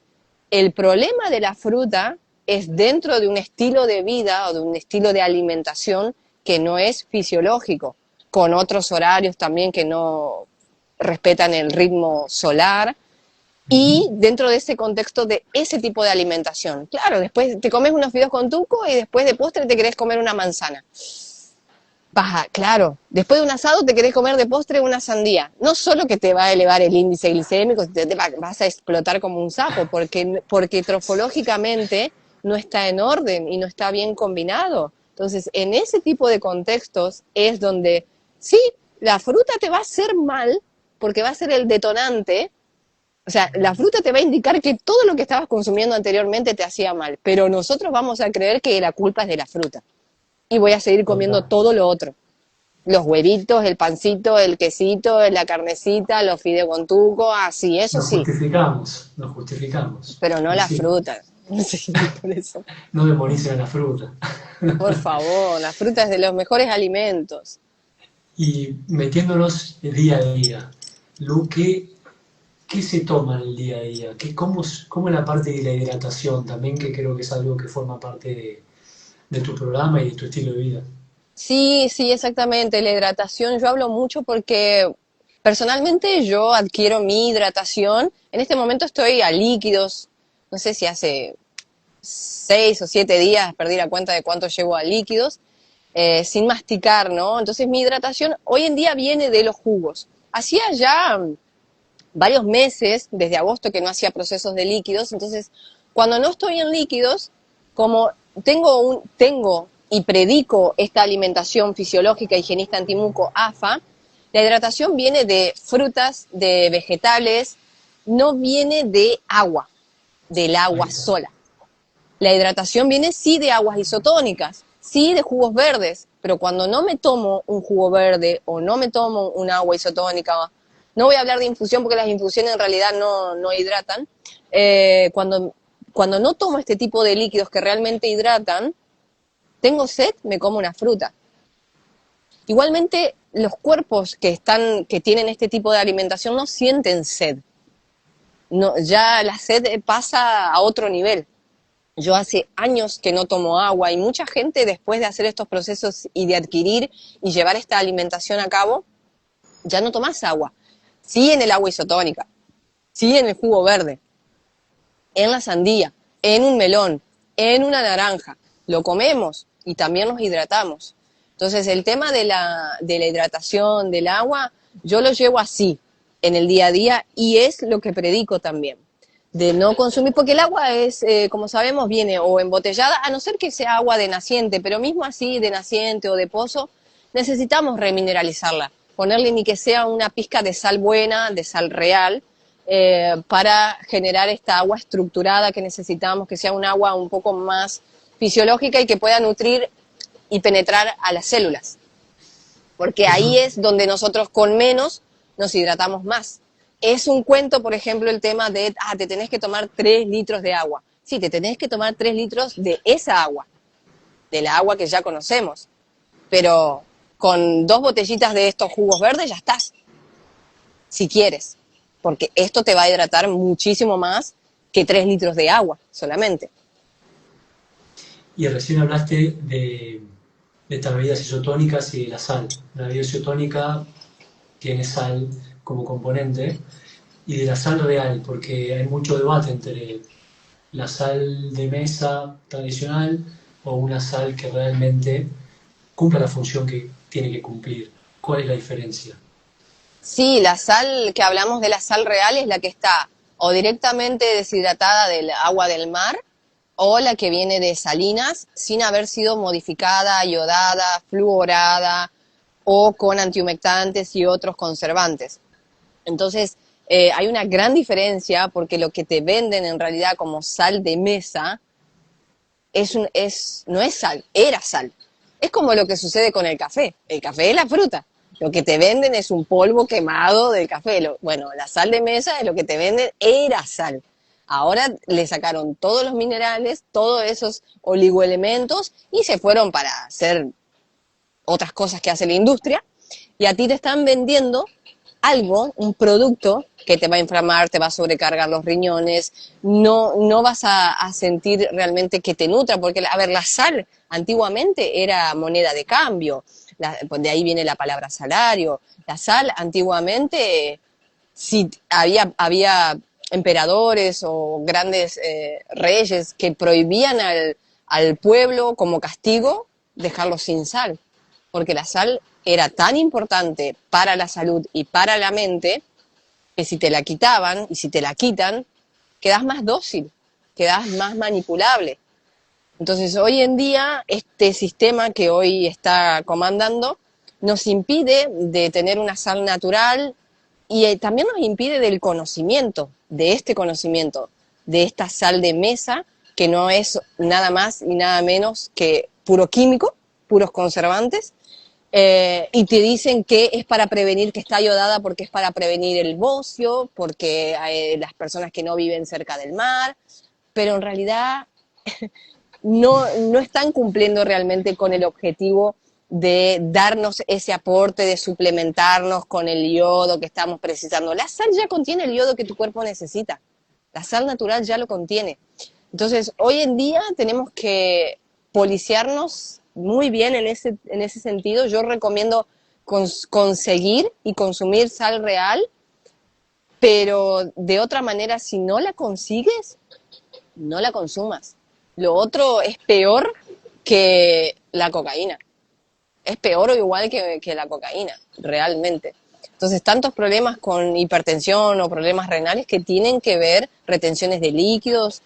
el problema de la fruta es dentro de un estilo de vida o de un estilo de alimentación que no es fisiológico, con otros horarios también que no respetan el ritmo solar, y dentro de ese contexto de ese tipo de alimentación. Claro, después te comes unos fideos con tuco y después de postre te querés comer una manzana. Baja, claro, después de un asado te querés comer de postre una sandía. No solo que te va a elevar el índice glicémico, vas a explotar como un sapo, porque trofológicamente no está en orden y no está bien combinado. Entonces, en ese tipo de contextos es donde, sí, la fruta te va a hacer mal, porque va a ser el detonante. O sea, la fruta te va a indicar que todo lo que estabas consumiendo anteriormente te hacía mal, pero nosotros vamos a creer que la culpa es de la fruta. Y voy a seguir comiendo Total. todo lo otro. Los huevitos, el pancito, el quesito, la carnecita, los fideos con tuco, así, eso sí, Nos justificamos. pero no Y la sí, fruta. Sí, por eso. no demonicen a la fruta. Por favor, la fruta es de los mejores alimentos. Y metiéndonos el día a día, Lu, ¿qué se toma en el día a día? ¿Cómo es la parte de la hidratación también, que creo que es algo que forma parte de tu programa y de tu estilo de vida? Sí, sí, exactamente. La hidratación, yo hablo mucho porque personalmente yo adquiero mi hidratación. En este momento estoy a líquidos. No sé si hace 6 o 7 días perdí la cuenta de cuánto llevo a líquidos, sin masticar, ¿no? Entonces mi hidratación hoy en día viene de los jugos. Hacía ya varios meses, desde agosto, que no hacía procesos de líquidos, entonces cuando no estoy en líquidos, como tengo y predico esta alimentación fisiológica higienista antimuco AFA, la hidratación viene de frutas, de vegetales, no viene de agua, del Ahí agua está. sola. La hidratación viene sí de aguas isotónicas, sí de jugos verdes, pero cuando no me tomo un jugo verde o no me tomo un agua isotónica, no voy a hablar de infusión porque las infusiones en realidad no hidratan, cuando no tomo este tipo de líquidos que realmente hidratan, tengo sed, me como una fruta. Igualmente, los cuerpos que tienen este tipo de alimentación no sienten sed. No, ya la sed pasa a otro nivel. Yo hace años que no tomo agua y mucha gente después de hacer estos procesos y de adquirir y llevar esta alimentación a cabo, ya no tomas agua. Sí en el agua isotónica, sí en el jugo verde, en la sandía, en un melón, en una naranja. Lo comemos y también nos hidratamos. Entonces el tema de la hidratación, del agua, yo lo llevo así en el día a día y es lo que predico también de no consumir, porque el agua es, como sabemos, viene o embotellada, a no ser que sea agua de naciente, pero mismo así, de naciente o de pozo, necesitamos remineralizarla, ponerle ni que sea una pizca de sal buena, de sal real, para generar esta agua estructurada que necesitamos, que sea un agua un poco más fisiológica y que pueda nutrir y penetrar a las células, porque ahí Eso, es donde nosotros con menos nos hidratamos más. Es un cuento, por ejemplo, el tema de, te tenés que tomar 3 litros de agua. Sí, te tenés que tomar 3 litros de esa agua, de la agua que ya conocemos. Pero con 2 botellitas de estos jugos verdes ya estás, si quieres. Porque esto te va a hidratar muchísimo más que 3 litros de agua solamente. y recién hablaste de estas bebidas isotónicas y de la sal. La bebida isotónica tiene sal como componente y de la sal real, porque hay mucho debate entre la sal de mesa tradicional o una sal que realmente cumpla la función que tiene que cumplir. ¿Cuál es la diferencia? Sí, la sal que hablamos de la sal real es la que está o directamente deshidratada del agua del mar o la que viene de salinas sin haber sido modificada, iodada, fluorada o con antihumectantes y otros conservantes. Entonces, hay una gran diferencia porque lo que te venden en realidad como sal de mesa no es sal, era sal. Es como lo que sucede con el café. El café es la fruta. Lo que te venden es un polvo quemado del café. Bueno, la sal de mesa es lo que te venden, era sal. Ahora le sacaron todos los minerales, todos esos oligoelementos y se fueron para hacer otras cosas que hace la industria. Y a ti te están vendiendo algo, un producto que te va a inflamar, te va a sobrecargar los riñones, no vas a sentir realmente que te nutra, porque, a ver, la sal antiguamente era moneda de cambio, pues de ahí viene la palabra salario. La sal antiguamente, si había emperadores o grandes reyes que prohibían al pueblo como castigo dejarlo sin sal, porque la sal era tan importante para la salud y para la mente que si te la quitaban y si te la quitan, quedas más dócil, quedas más manipulable. Entonces, hoy en día, este sistema que hoy está comandando nos impide de tener una sal natural y también nos impide del conocimiento, de esta sal de mesa, que no es nada más y nada menos que puro químico, puros conservantes, y te dicen que es para prevenir, que está ayodada porque es para prevenir el bocio, porque las personas que no viven cerca del mar, pero en realidad no están cumpliendo realmente con el objetivo de darnos ese aporte, de suplementarnos con el yodo que estamos precisando. La sal ya contiene el yodo que tu cuerpo necesita. La sal natural ya lo contiene. Entonces, hoy en día tenemos que policiarnos muy bien en ese sentido. Yo recomiendo conseguir y consumir sal real, pero de otra manera, si no la consigues, no la consumas. Lo otro es peor que la cocaína. Es peor o igual que la cocaína, realmente. Entonces, tantos problemas con hipertensión o problemas renales que tienen que ver, retenciones de líquidos,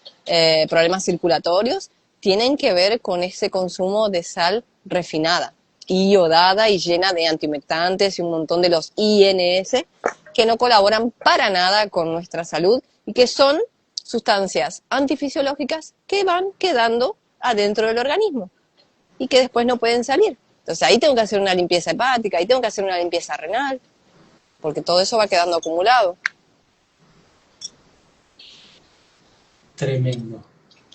problemas circulatorios, tienen que ver con ese consumo de sal refinada, iodada y llena de antioxidantes y un montón de los INS que no colaboran para nada con nuestra salud y que son sustancias antifisiológicas que van quedando adentro del organismo y que después no pueden salir. Entonces ahí tengo que hacer una limpieza hepática, ahí tengo que hacer una limpieza renal, porque todo eso va quedando acumulado. Tremendo,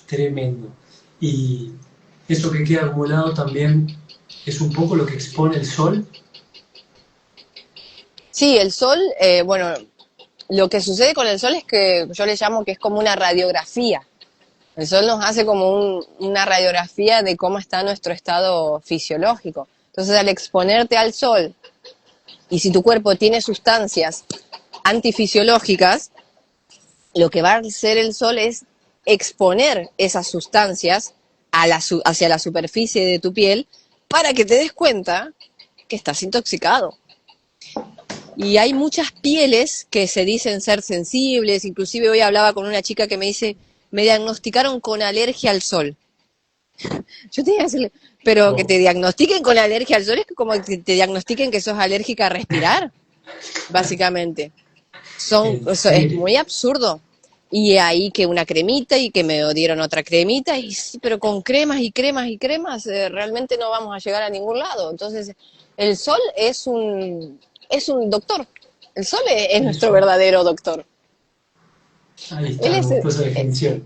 tremendo. Y eso que queda acumulado también es un poco lo que expone el sol. Sí, el sol, bueno, lo que sucede con el sol es que yo le llamo que es como una radiografía. El sol nos hace como una radiografía de cómo está nuestro estado fisiológico. Entonces, al exponerte al sol, y si tu cuerpo tiene sustancias antifisiológicas, lo que va a hacer el sol es exponer esas sustancias hacia la superficie de tu piel para que te des cuenta que estás intoxicado. Y hay muchas pieles que se dicen ser sensibles, inclusive hoy hablaba con una chica que me dice, me diagnosticaron con alergia al sol. Yo tenía que decirle, pero que te diagnostiquen con alergia al sol es como que te diagnostiquen que sos alérgica a respirar, básicamente. Es muy absurdo. Y ahí que una cremita y que me dieron otra cremita, y sí, pero con cremas y cremas y cremas realmente no vamos a llegar a ningún lado. Entonces, el sol es un doctor. El sol es nuestro verdadero doctor. Ahí está, me gustó esa definición.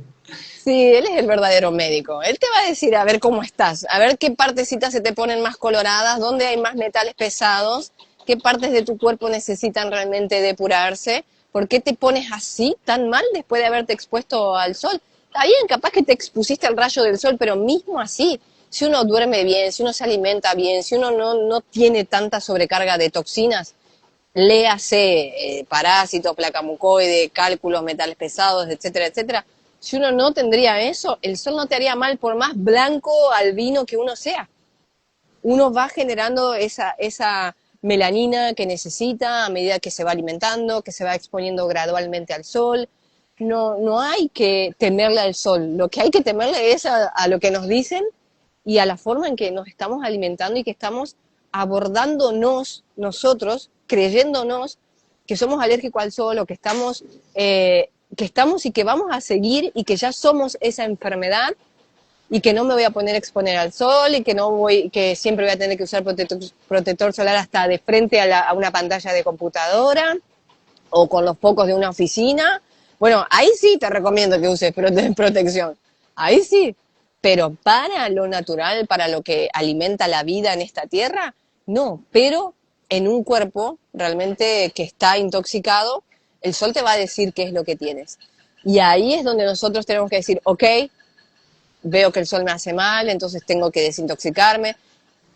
Sí, él es el verdadero médico. Él te va a decir a ver cómo estás, a ver qué partecitas se te ponen más coloradas, dónde hay más metales pesados, qué partes de tu cuerpo necesitan realmente depurarse, por qué te pones así tan mal después de haberte expuesto al sol. Está bien, capaz que te expusiste al rayo del sol, pero mismo así, si uno duerme bien, si uno se alimenta bien, si uno no tiene tanta sobrecarga de toxinas, léase parásitos, placa mucoide, cálculos, metales pesados, etcétera, etcétera. Si uno no tendría eso, el sol no te haría mal por más blanco albino que uno sea. Uno va generando esa melanina que necesita a medida que se va alimentando, que se va exponiendo gradualmente al sol. No hay que temerle al sol, lo que hay que temerle es a lo que nos dicen y a la forma en que nos estamos alimentando y que estamos abordándonos nosotros, creyéndonos que somos alérgicos al sol o que estamos y que vamos a seguir y que ya somos esa enfermedad y que no me voy a poner a exponer al sol y que siempre voy a tener que usar protector solar hasta de frente a una pantalla de computadora o con los focos de una oficina. Bueno, ahí sí te recomiendo que uses protección, ahí sí, pero para lo natural, para lo que alimenta la vida en esta tierra, no, pero en un cuerpo realmente que está intoxicado, El sol te va a decir qué es lo que tienes. Y ahí es donde nosotros tenemos que decir, ok, veo que el sol me hace mal, entonces tengo que desintoxicarme.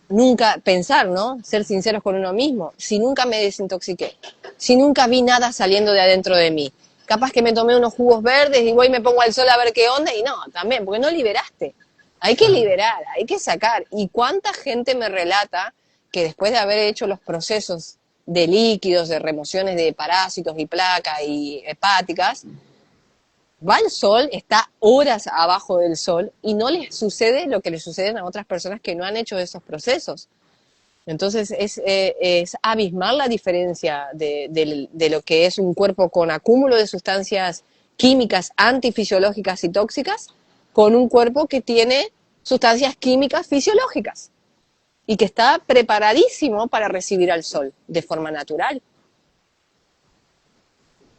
Nunca pensar, ¿no? Ser sinceros con uno mismo. Si nunca me desintoxiqué, si nunca vi nada saliendo de adentro de mí, capaz que me tomé unos jugos verdes y voy y me pongo al sol a ver qué onda, y no, también, porque no liberaste. Hay que liberar, hay que sacar. ¿Y cuánta gente me relata que después de haber hecho los procesos de líquidos, de remociones de parásitos y placas y hepáticas, va al sol, está horas abajo del sol y no les sucede lo que les sucede a otras personas que no han hecho esos procesos? Entonces es abismal la diferencia de lo que es un cuerpo con acúmulo de sustancias químicas antifisiológicas y tóxicas con un cuerpo que tiene sustancias químicas fisiológicas y que está preparadísimo para recibir al sol de forma natural.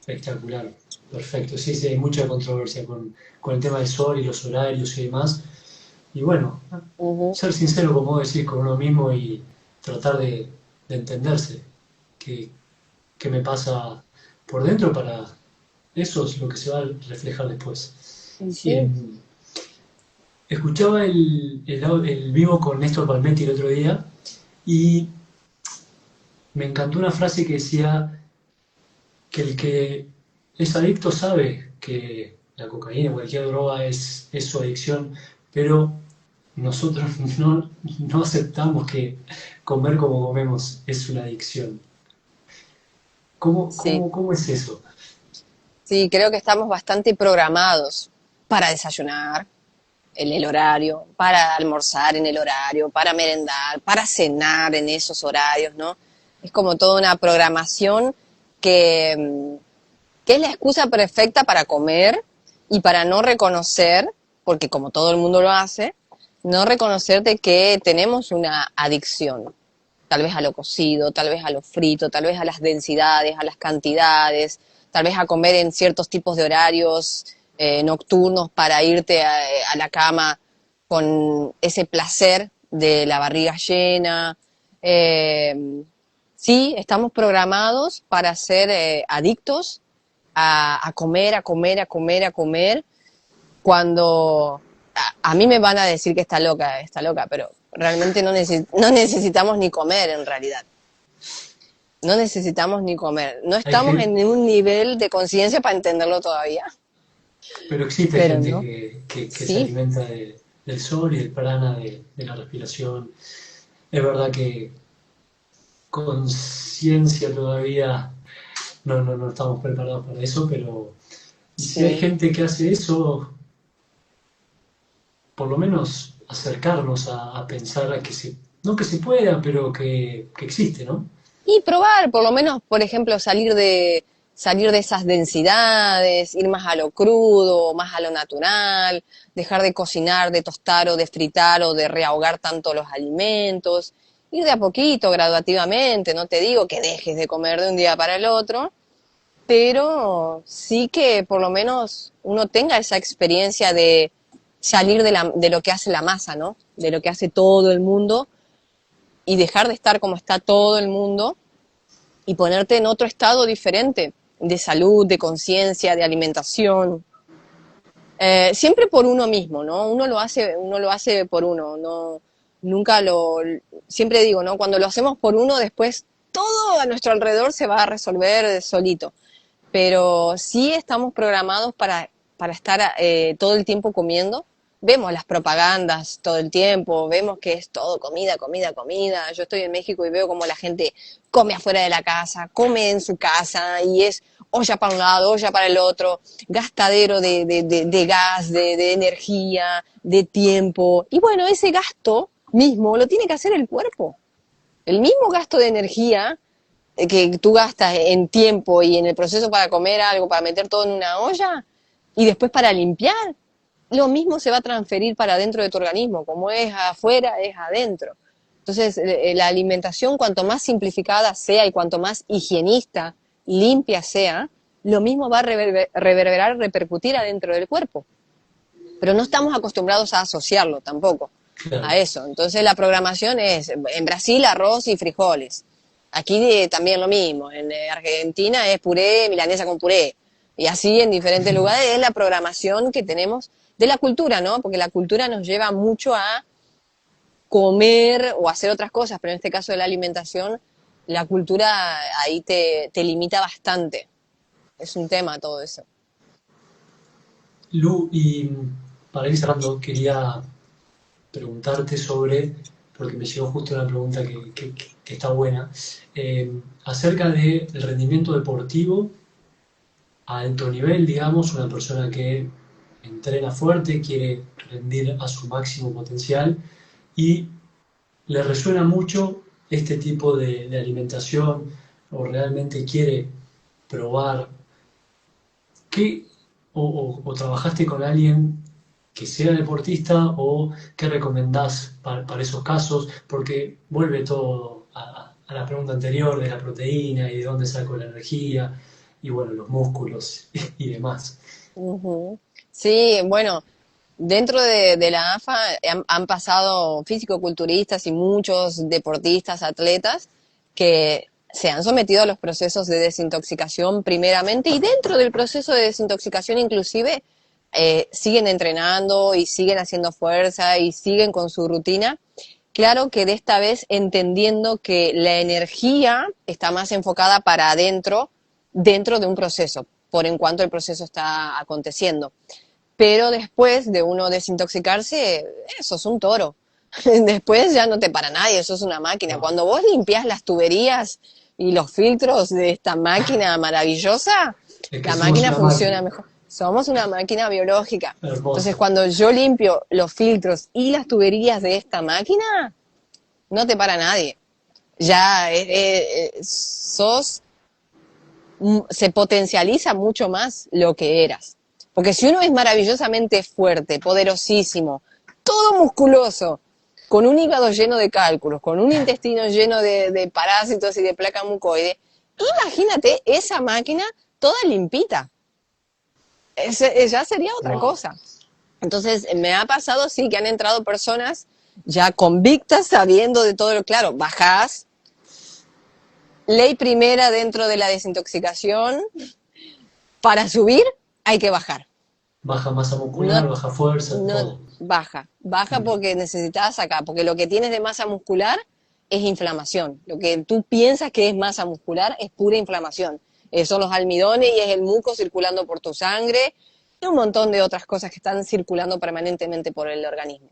Espectacular, perfecto. Sí, sí, hay mucha controversia con el tema del sol y los horarios y demás. Y bueno, ser sincero, como vos decís, con uno mismo y tratar de entenderse qué, qué me pasa por dentro para eso es lo que se va a reflejar después. Y Sí. escuchaba el vivo con Néstor Palmetti el otro día y me encantó una frase que decía que el que es adicto sabe que la cocaína o cualquier droga es su adicción, pero nosotros no aceptamos que comer como comemos es una adicción. Sí, ¿Cómo es eso? sí, creo que estamos bastante programados para desayunar en el horario, para almorzar en el horario, para merendar, para cenar en esos horarios, ¿no? Es como toda una programación que, que es la excusa perfecta para comer y para no reconocer, porque como todo el mundo lo hace, no reconocer de que tenemos una adicción, tal vez a lo cocido, tal vez a lo frito, tal vez a las densidades, a las cantidades, tal vez a comer en ciertos tipos de horarios nocturnos para irte a la cama con ese placer de la barriga llena. Eh, sí, estamos programados para ser adictos a comer, a comer, a comer, a comer, cuando a mí me van a decir que está loca, pero realmente no necesitamos ni comer en realidad. No necesitamos ni comer. No Hay estamos gente, en un nivel de conciencia para entenderlo todavía, pero existe pero gente no. que se Sí, alimenta del sol y del prana, de la respiración. Es verdad que conciencia todavía no estamos preparados para eso, pero y si hay sí. gente que hace eso, por lo menos acercarnos a pensar a que se, no que se pueda, pero que existe, ¿no? Y probar, por lo menos, por ejemplo, salir de esas densidades, ir más a lo crudo, más a lo natural, dejar de cocinar, de tostar o de fritar o de rehogar tanto los alimentos, ir de a poquito, graduativamente, no te digo que dejes de comer de un día para el otro, pero sí que por lo menos uno tenga esa experiencia de salir de lo que hace la masa, ¿no? De lo que hace todo el mundo y dejar de estar como está todo el mundo y ponerte en otro estado diferente de salud, de conciencia, de alimentación. Siempre por uno mismo, ¿no? Uno lo hace por uno, no, nunca lo, siempre digo, ¿no? Cuando lo hacemos por uno, después todo a nuestro alrededor se va a resolver solito. Pero sí estamos programados para estar todo el tiempo comiendo. Vemos las propagandas todo el tiempo, vemos que es todo comida, comida, comida. Yo estoy en México y veo como la gente come afuera de la casa, come en su casa y es olla para un lado, olla para el otro, gastadero de gas, de energía, de tiempo. Y bueno, ese gasto mismo lo tiene que hacer el cuerpo. El mismo gasto de energía que tú gastas en tiempo y en el proceso para comer algo, para meter todo en una olla y después para limpiar, lo mismo se va a transferir para dentro de tu organismo, como es afuera, es adentro. Entonces, la alimentación, cuanto más simplificada sea y cuanto más higienista, limpia sea, lo mismo va a reverberar, repercutir adentro del cuerpo. Pero no estamos acostumbrados a asociarlo tampoco Claro. a eso. Entonces, la programación es, en Brasil, arroz y frijoles. Aquí también lo mismo, en Argentina es puré, milanesa con puré, y así en diferentes lugares es la programación que tenemos de la cultura, ¿no? Porque la cultura nos lleva mucho a comer o hacer otras cosas, pero en este caso de la alimentación, la cultura ahí te limita bastante. Es un tema todo eso. Lu, y para ir cerrando, quería preguntarte sobre, porque me llegó justo una pregunta que está buena, acerca del rendimiento deportivo a alto nivel, digamos, una persona que entrena fuerte, quiere rendir a su máximo potencial y le resuena mucho este tipo de alimentación o realmente quiere probar. ¿Qué, o trabajaste con alguien que sea deportista o qué recomendás para esos casos? Porque vuelve todo a la pregunta anterior de la proteína y de dónde saco la energía y bueno, los músculos y demás. Ujú. Sí, bueno, dentro de la AFA han pasado físico-culturistas y muchos deportistas, atletas, que se han sometido a los procesos de desintoxicación primeramente y dentro del proceso de desintoxicación inclusive siguen entrenando y siguen haciendo fuerza y siguen con su rutina. Claro que de esta vez entendiendo que la energía está más enfocada para adentro, dentro de un proceso, por en cuanto el proceso está aconteciendo. Pero después de uno desintoxicarse, eso es un toro. Después ya no te para nadie, eso es una máquina. Wow. Cuando vos limpias las tuberías y los filtros de esta máquina maravillosa, Es que la somos máquina una funciona máquina. mejor. Somos una máquina biológica. Entonces, Hermoso. cuando yo limpio los filtros y las tuberías de esta máquina, no te para nadie. Ya sos, se potencializa mucho más lo que eras. Porque si uno es maravillosamente fuerte, poderosísimo, todo musculoso, con un hígado lleno de cálculos, con un intestino lleno de parásitos y de placa mucoide, imagínate esa máquina toda limpita. Ya sería otra Wow. cosa. Entonces, me ha pasado, sí, que han entrado personas ya convictas, sabiendo de todo lo claro. Bajás, ley primera dentro de la desintoxicación, para subir hay que bajar. Baja masa No, muscular, baja fuerza, no todo. baja Mm. porque necesitas sacar, porque lo que tienes de masa muscular es inflamación. Lo que tú piensas que es masa muscular es pura inflamación. Son los almidones y es el muco circulando por tu sangre y un montón de otras cosas que están circulando permanentemente por el organismo.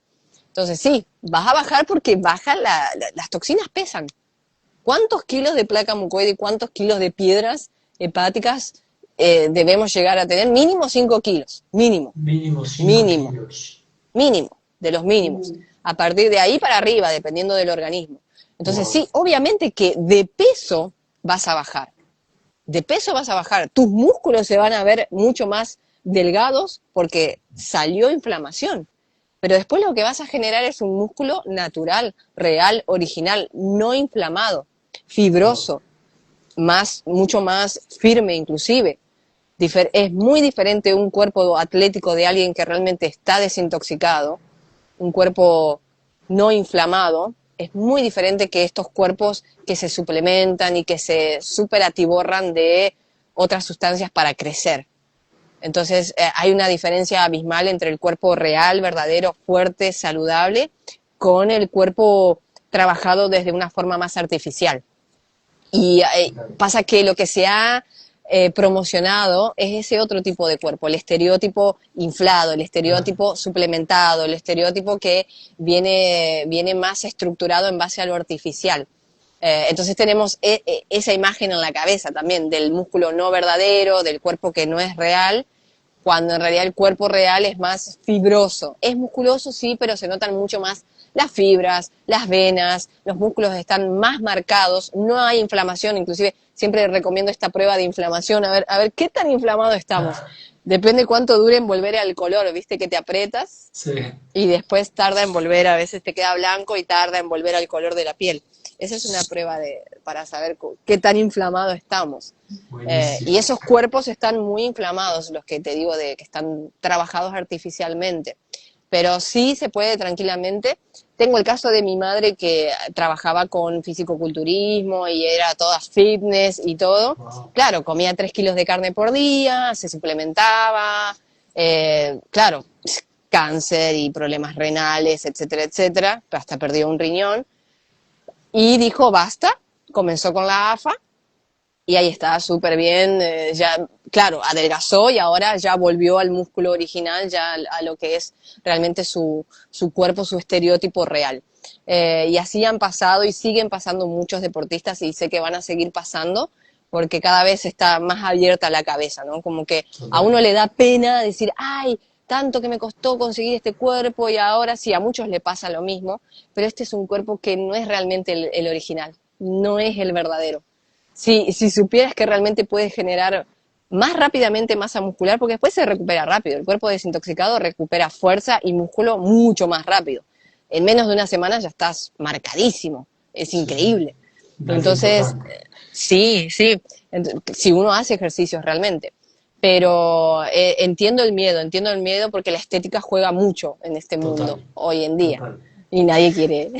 Entonces sí, vas a bajar porque las toxinas pesan. ¿Cuántos kilos de placa mucoide y cuántos kilos de piedras hepáticas debemos llegar a tener? Mínimo 5 kilos, mínimo, Mínimo 5 mínimo, kilos. mínimo, de los mínimos. A partir de ahí para arriba, dependiendo del organismo. Entonces Wow. sí, obviamente que de peso vas a bajar, de peso vas a bajar, tus músculos se van a ver mucho más delgados porque salió inflamación. Pero después lo que vas a generar es un músculo natural, real, original, no inflamado, Wow. fibroso, mucho más firme inclusive. Es muy diferente un cuerpo atlético de alguien que realmente está desintoxicado, un cuerpo no inflamado, es muy diferente que estos cuerpos que se suplementan y que se superatiborran de otras sustancias para crecer. Entonces hay una diferencia abismal entre el cuerpo real, verdadero, fuerte, saludable, con el cuerpo trabajado desde una forma más artificial. Y pasa que lo que se ha promocionado es ese otro tipo de cuerpo, el estereotipo inflado, el Claro. estereotipo suplementado, el estereotipo que viene más estructurado en base a lo artificial. Entonces tenemos esa imagen en la cabeza también del músculo no verdadero, del cuerpo que no es real, cuando en realidad el cuerpo real es más fibroso. Es musculoso, sí, pero se notan mucho más las fibras, las venas, los músculos están más marcados, no hay inflamación, inclusive siempre recomiendo esta prueba de inflamación, a ver qué tan inflamado estamos. Ah, Depende cuánto dure en volver al color, viste que te aprietas sí. y después tarda en volver, a veces te queda blanco y tarda en volver al color de la piel. Esa es una prueba para saber qué tan inflamado estamos. Y Buenísimo. esos cuerpos están muy inflamados, los que te digo de que están trabajados artificialmente. pero sí se puede tranquilamente. Tengo el caso de mi madre que trabajaba con fisicoculturismo y era toda fitness y todo. Wow. Claro, comía 3 kilos de carne por día, se suplementaba, claro, cáncer y problemas renales, etcétera, etcétera, hasta perdió un riñón. Y dijo, basta, comenzó con la AFA y ahí está, súper bien, ya, claro, adelgazó y ahora ya volvió al músculo original, ya a lo que es realmente su cuerpo, su estereotipo real. Y así han pasado y siguen pasando muchos deportistas y sé que van a seguir pasando porque cada vez está más abierta la cabeza, ¿no? Como que a Total. uno le da pena decir, ay, tanto que me costó conseguir este cuerpo y ahora sí, a muchos le pasa lo mismo, pero este es un cuerpo que no es realmente el original, no es el verdadero. Si supieras que realmente puedes generar más rápidamente masa muscular, porque después se recupera rápido. El cuerpo desintoxicado recupera fuerza y músculo mucho más rápido. En menos de una semana ya estás marcadísimo. Es Sí, increíble. dato Entonces, importante. sí, sí. Si uno hace ejercicios realmente. Pero entiendo el miedo porque la estética juega mucho en este Total, mundo hoy en día. total. Y nadie quiere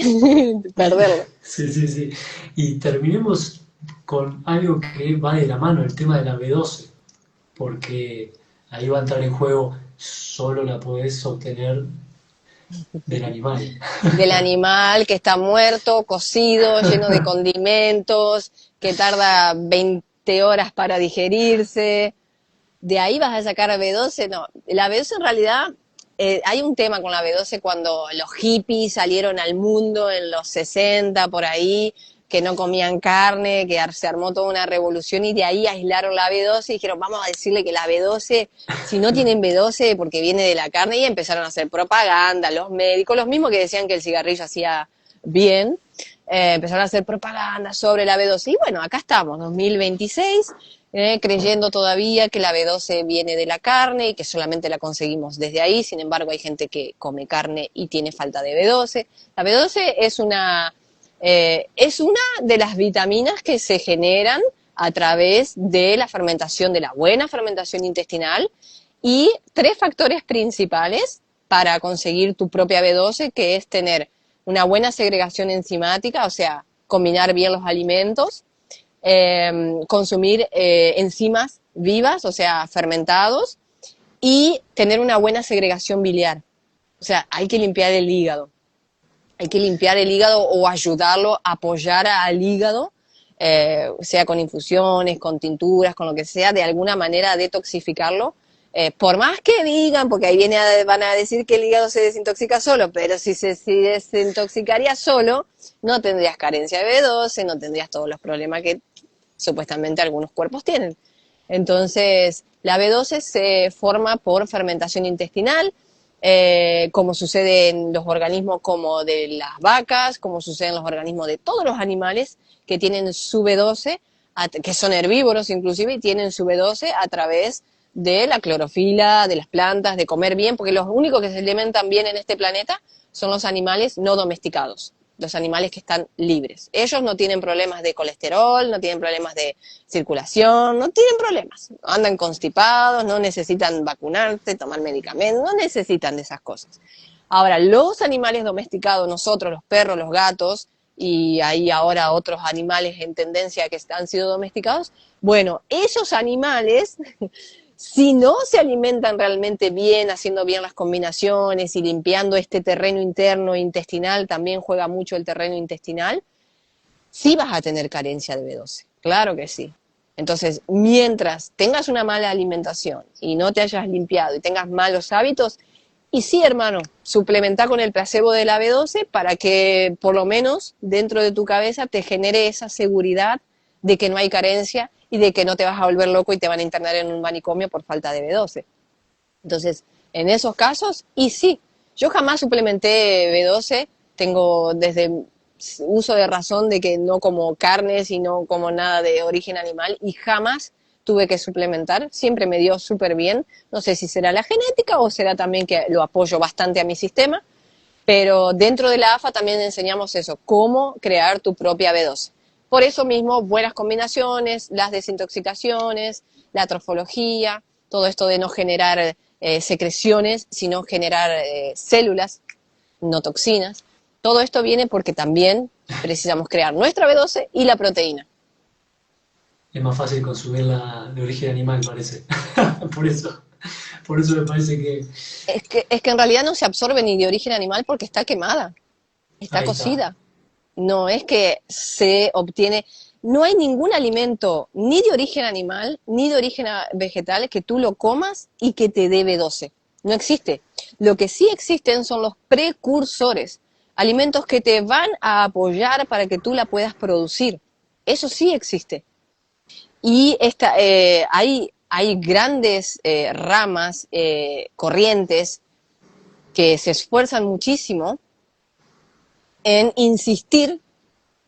perderlo. Sí, sí, sí. Y terminemos con algo que va de la mano, el tema de la B12, porque ahí va a entrar en juego, solo la podés obtener del animal. Del animal que está muerto, cocido, lleno de condimentos, que tarda 20 horas para digerirse. De ahí vas a sacar B12, no. La B12 en realidad, hay un tema con la B12 cuando los hippies salieron al mundo en los 60 por ahí, que no comían carne, que se armó toda una revolución y de ahí aislaron la B12 y dijeron, vamos a decirle que la B12, si no tienen B12 porque viene de la carne, y empezaron a hacer propaganda, los médicos, los mismos que decían que el cigarrillo hacía bien, empezaron a hacer propaganda sobre la B12. Y bueno, acá estamos, 2026, creyendo todavía que la B12 viene de la carne y que solamente la conseguimos desde ahí. Sin embargo, hay gente que come carne y tiene falta de B12. La B12 es una de las vitaminas que se generan a través de la fermentación, de la buena fermentación intestinal, y tres factores principales para conseguir tu propia B12, que es tener una buena segregación enzimática, o sea, combinar bien los alimentos, consumir enzimas vivas, o sea, fermentados, y tener una buena segregación biliar. O sea, hay que limpiar el hígado. Hay que limpiar el hígado o ayudarlo, apoyar al hígado, sea con infusiones, con tinturas, con lo que sea, de alguna manera detoxificarlo. Por más que digan, porque ahí van a decir que el hígado se desintoxica solo, pero si desintoxicaría solo, no tendrías carencia de B12, no tendrías todos los problemas que supuestamente algunos cuerpos tienen. Entonces, la B12 se forma por fermentación intestinal, como sucede en los organismos como de las vacas, como sucede en los organismos de todos los animales que tienen su B12, que son herbívoros inclusive, y tienen su B12 a través de la clorofila, de las plantas, de comer bien, porque los únicos que se alimentan bien en este planeta son los animales no domesticados, los animales que están libres. Ellos no tienen problemas de colesterol, no tienen problemas de circulación, no tienen problemas. Andan constipados, no necesitan vacunarse, tomar medicamentos, no necesitan de esas cosas. Ahora, los animales domesticados, nosotros, los perros, los gatos, y hay ahora otros animales en tendencia que han sido domesticados, bueno, esos animales si no se alimentan realmente bien, haciendo bien las combinaciones y limpiando este terreno interno intestinal, también juega mucho el terreno intestinal, sí vas a tener carencia de B12, claro que sí. Entonces, mientras tengas una mala alimentación y no te hayas limpiado y tengas malos hábitos, y sí, hermano, suplementa con el placebo de la B12 para que por lo menos dentro de tu cabeza te genere esa seguridad de que no hay carencia y de que no te vas a volver loco y te van a internar en un manicomio por falta de B12. Entonces, en esos casos, y sí, yo jamás suplementé B12, tengo desde uso de razón de que no como carnes y no como nada de origen animal y jamás tuve que suplementar, siempre me dio súper bien, no sé si será la genética o será también que lo apoyo bastante a mi sistema, pero dentro de la AFA también enseñamos eso, cómo crear tu propia B12. Por eso mismo, buenas combinaciones, las desintoxicaciones, la trofología, todo esto de no generar secreciones, sino generar células, no toxinas. Todo esto viene porque también precisamos crear nuestra B12 y la proteína. Es más fácil consumirla de origen animal, parece. Por eso, por eso me parece que Es que en realidad no se absorbe ni de origen animal porque está quemada, está ahí está. cocida. No es que se obtiene, no hay ningún alimento ni de origen animal ni de origen vegetal que tú lo comas y que te dé B12. No existe. Lo que sí existen son los precursores, alimentos que te van a apoyar para que tú la puedas producir. Eso sí existe. Y hay grandes ramas, corrientes, que se esfuerzan muchísimo en insistir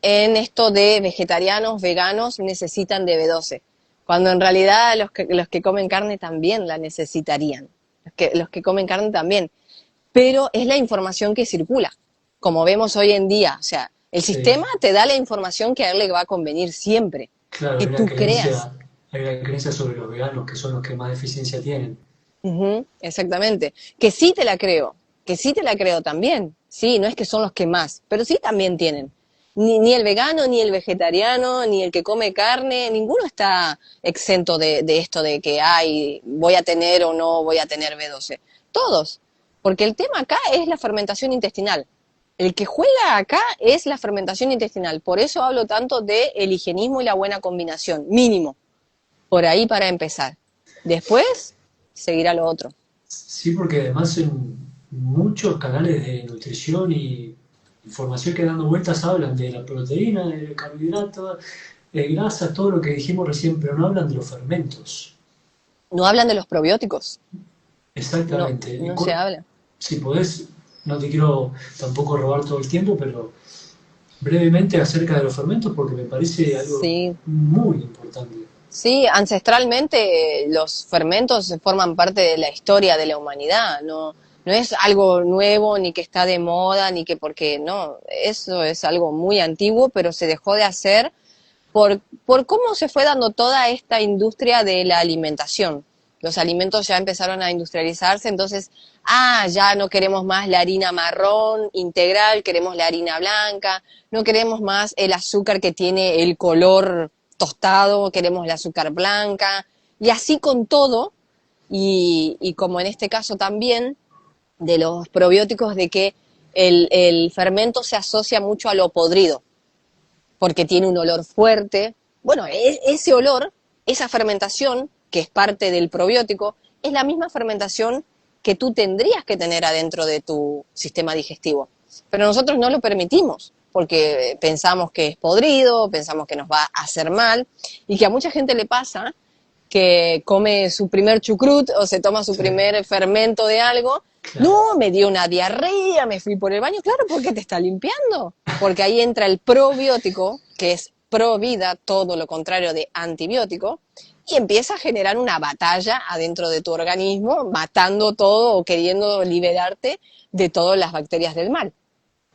en esto de vegetarianos, veganos, necesitan de B12, cuando en realidad los que comen carne también la necesitarían, los que comen carne también, pero es la información que circula, como vemos hoy en día, o sea, el Sí, sistema te da la información que a él le va a convenir siempre, claro, que tú creas. hay una creencia sobre los veganos, que son los que más deficiencia tienen. Ujú, exactamente. Que sí te la creo, que sí te la creo también. Sí, no es que son los que más, pero sí también tienen. Ni el vegano, ni el vegetariano, ni el que come carne, ninguno está exento de esto de que, ay, voy a tener o no voy a tener B12. Todos. Porque el tema acá es la fermentación intestinal. El que juega acá es la fermentación intestinal. Por eso hablo tanto de el higienismo y la buena combinación, mínimo. Por ahí para empezar. Después seguirá lo otro. Sí, porque además en muchos canales de nutrición y información que dando vueltas hablan de la proteína, del carbohidrato, de grasa, todo lo que dijimos recién, pero no hablan de los fermentos. No hablan de los probióticos, no, Exactamente. no se habla. Si podés, no te quiero tampoco robar todo el tiempo, pero brevemente acerca de los fermentos, porque me parece algo Sí, muy importante. sí, ancestralmente los fermentos forman parte de la historia de la humanidad, no, no es algo nuevo ni que está de moda ni que porque no, eso es algo muy antiguo, pero se dejó de hacer por cómo se fue dando toda esta industria de la alimentación. Los alimentos ya empezaron a industrializarse, entonces, ya no queremos más la harina marrón integral, queremos la harina blanca, no queremos más el azúcar que tiene el color tostado, queremos el azúcar blanca, y así con todo, y como en este caso también, de los probióticos, de que el fermento se asocia mucho a lo podrido porque tiene un olor fuerte. Bueno, ese olor, esa fermentación, que es parte del probiótico, es la misma fermentación que tú tendrías que tener adentro de tu sistema digestivo. Pero nosotros no lo permitimos, porque pensamos que es podrido, pensamos que nos va a hacer mal, y que a mucha gente le pasa que come su primer chucrut o se toma su Sí, primer fermento de algo, claro. no, me dio una diarrea, me fui por el baño, claro, porque te está limpiando, porque ahí entra el probiótico, que es pro vida, todo lo contrario de antibiótico, y empieza a generar una batalla adentro de tu organismo, matando todo o queriendo liberarte de todas las bacterias del mal.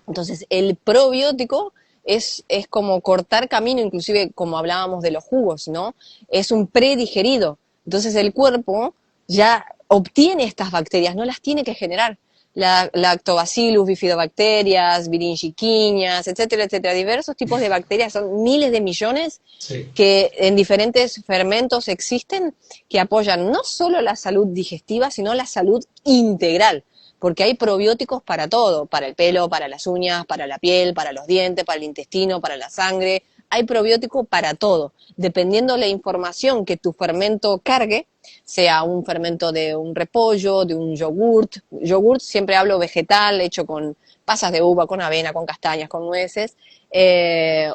Entonces, el probiótico es como cortar camino, inclusive como hablábamos de los jugos, ¿no? Es un predigerido. Entonces, el cuerpo ya obtiene estas bacterias, no las tiene que generar. Lactobacillus, bifidobacterias, virinchiquiñas, etcétera, etcétera. Diversos tipos de bacterias, son miles de millones Sí. que en diferentes fermentos existen que apoyan no solo la salud digestiva, sino la salud integral, porque hay probióticos para todo, para el pelo, para las uñas, para la piel, para los dientes, para el intestino, para la sangre, hay probiótico para todo, dependiendo la información que tu fermento cargue, sea un fermento de un repollo, de un yogurt siempre hablo vegetal, hecho con pasas de uva, con avena, con castañas, con nueces,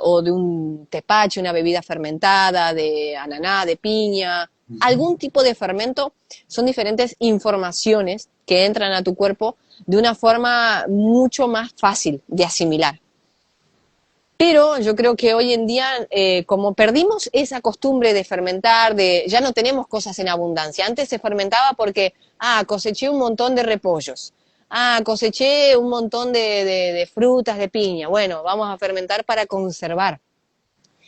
o de un tepache, una bebida fermentada, de ananá, de piña, Ujú. algún tipo de fermento, son diferentes informaciones que entran a tu cuerpo de una forma mucho más fácil de asimilar. Pero yo creo que hoy en día, como perdimos esa costumbre de fermentar, ya no tenemos cosas en abundancia. Antes se fermentaba porque, coseché un montón de repollos, coseché un montón de frutas, de piña. Bueno, vamos a fermentar para conservar.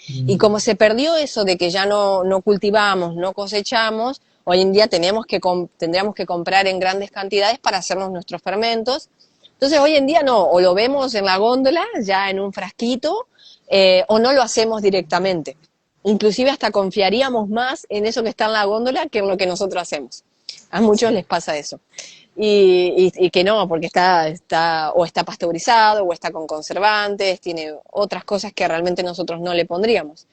Y Mm, como se perdió eso de que ya no cultivamos, no cosechamos, Hoy en día tendríamos que comprar en grandes cantidades para hacernos nuestros fermentos. Entonces hoy en día no, o lo vemos en la góndola, ya en un frasquito, o no lo hacemos directamente. Inclusive hasta confiaríamos más en eso que está en la góndola que en lo que nosotros hacemos. A muchos les pasa eso. Y que no, porque o está pasteurizado, o está con conservantes, tiene otras cosas que realmente nosotros no le pondríamos.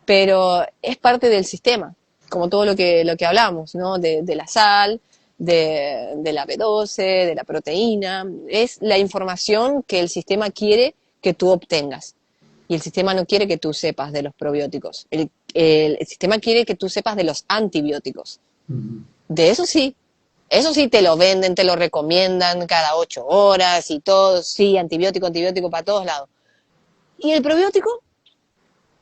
Pero es parte del sistema, como todo lo que hablamos, ¿no? De la sal, de la B12, de la proteína. Es la información que el sistema quiere que tú obtengas. Y el sistema no quiere que tú sepas de los probióticos. El sistema quiere que tú sepas de los antibióticos. De eso sí te lo venden, te lo recomiendan cada 8 horas y todo, sí, antibiótico para todos lados. ¿Y el probiótico?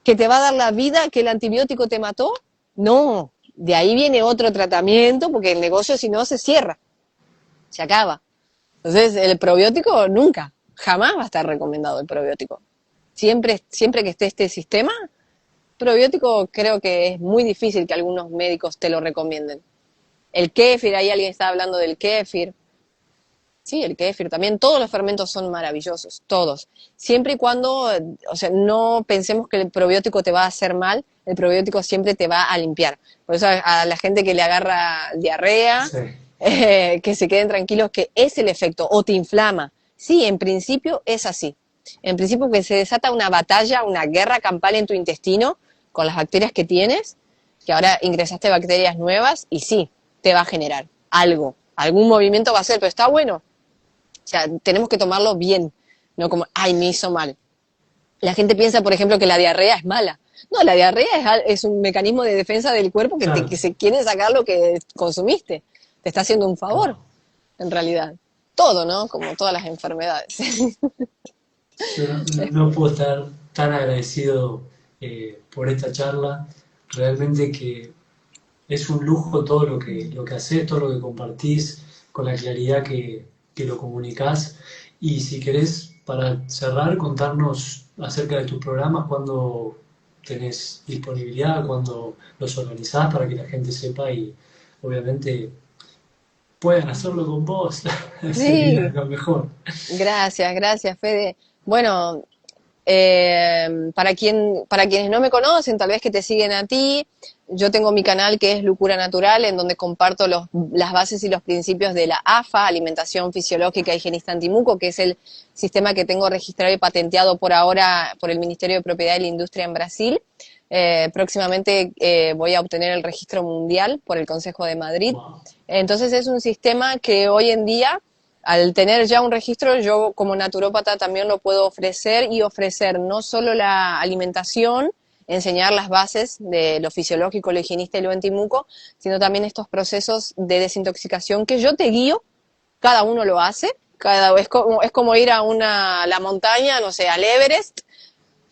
¿Que te va a dar la vida que el antibiótico te mató? No, de ahí viene otro tratamiento porque el negocio si no se cierra, se acaba. Entonces el probiótico nunca, jamás va a estar recomendado el probiótico. Siempre que esté este sistema, probiótico creo que es muy difícil que algunos médicos te lo recomienden. El kéfir, ahí alguien estaba hablando del kéfir. Sí, el kéfir también. Todos los fermentos son maravillosos, todos. Siempre y cuando, o sea, no pensemos que el probiótico te va a hacer mal, el probiótico siempre te va a limpiar. Por eso a la gente que le agarra diarrea, Sí. Que se queden tranquilos que es el efecto, o te inflama. Sí, en principio es así. En principio que se desata una batalla, una guerra campal en tu intestino con las bacterias que tienes, que ahora ingresaste bacterias nuevas y sí, te va a generar algo, algún movimiento va a hacer, pero está bueno. O sea, tenemos que tomarlo bien, no como, ay, me hizo mal. La gente piensa, por ejemplo, que la diarrea es mala. No, la diarrea es un mecanismo de defensa del cuerpo Claro. que se quiere sacar lo que consumiste. Te está haciendo un favor, en realidad. Todo, ¿no? Como todas las enfermedades. Yo no puedo estar tan agradecido por esta charla. Realmente que es un lujo todo lo que haces, todo lo que compartís, con la claridad que lo comunicás. Y si querés, para cerrar, contarnos acerca de tus programas, cuándo tenés disponibilidad, cuándo los organizás para que la gente sepa y obviamente puedan hacerlo con vos. Sería Sí, lo mejor. gracias, Fede. Bueno, para quienes no me conocen, tal vez que te siguen a ti, yo tengo mi canal que es Lucura Natural, en donde comparto las bases y los principios de la AFA, Alimentación Fisiológica Higienista Antimuco, que es el sistema que tengo registrado y patenteado por ahora por el Ministerio de Propiedad y la Industria en Brasil. Próximamente voy a obtener el registro mundial por el Consejo de Madrid. Wow. Entonces es un sistema que hoy en día, al tener ya un registro, yo como naturópata también lo puedo ofrecer y ofrecer no solo la alimentación, enseñar las bases de lo fisiológico, lo higienista y lo antimuco, sino también estos procesos de desintoxicación que yo te guío, cada uno lo hace, es como ir a la montaña, no sé, al Everest,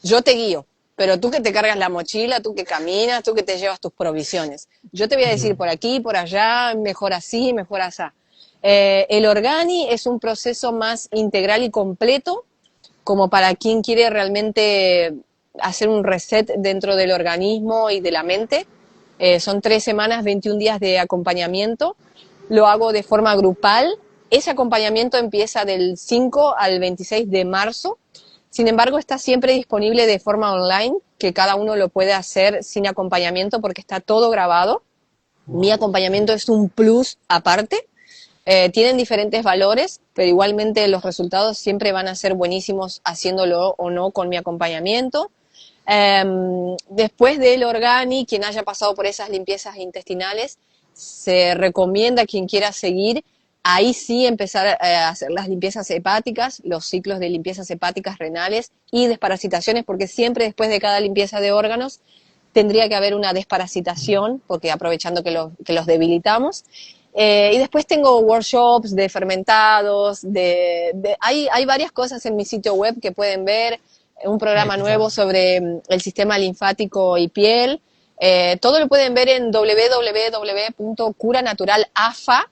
yo te guío, pero tú que te cargas la mochila, tú que caminas, tú que te llevas tus provisiones. Yo te voy a decir por aquí, por allá, mejor así, mejor asá. El Organi es un proceso más integral y completo, como para quien quiere realmente hacer un reset dentro del organismo y de la mente. Son 3 semanas, 21 días de acompañamiento. Lo hago de forma grupal. Ese acompañamiento empieza del 5 al 26 de marzo. Sin embargo, está siempre disponible de forma online, que cada uno lo puede hacer sin acompañamiento porque está todo grabado. Mi acompañamiento es un plus aparte. Tienen diferentes valores, pero igualmente los resultados siempre van a ser buenísimos haciéndolo o no con mi acompañamiento. Después del Organi, quien haya pasado por esas limpiezas intestinales, se recomienda a quien quiera seguir, ahí sí empezar a hacer las limpiezas hepáticas, los ciclos de limpiezas hepáticas renales y desparasitaciones, porque siempre después de cada limpieza de órganos tendría que haber una desparasitación, porque aprovechando que los debilitamos. Y después tengo workshops de fermentados, hay varias cosas en mi sitio web que pueden ver, un programa nuevo sobre el sistema linfático y piel. Todo lo pueden ver en www.curanaturalafa,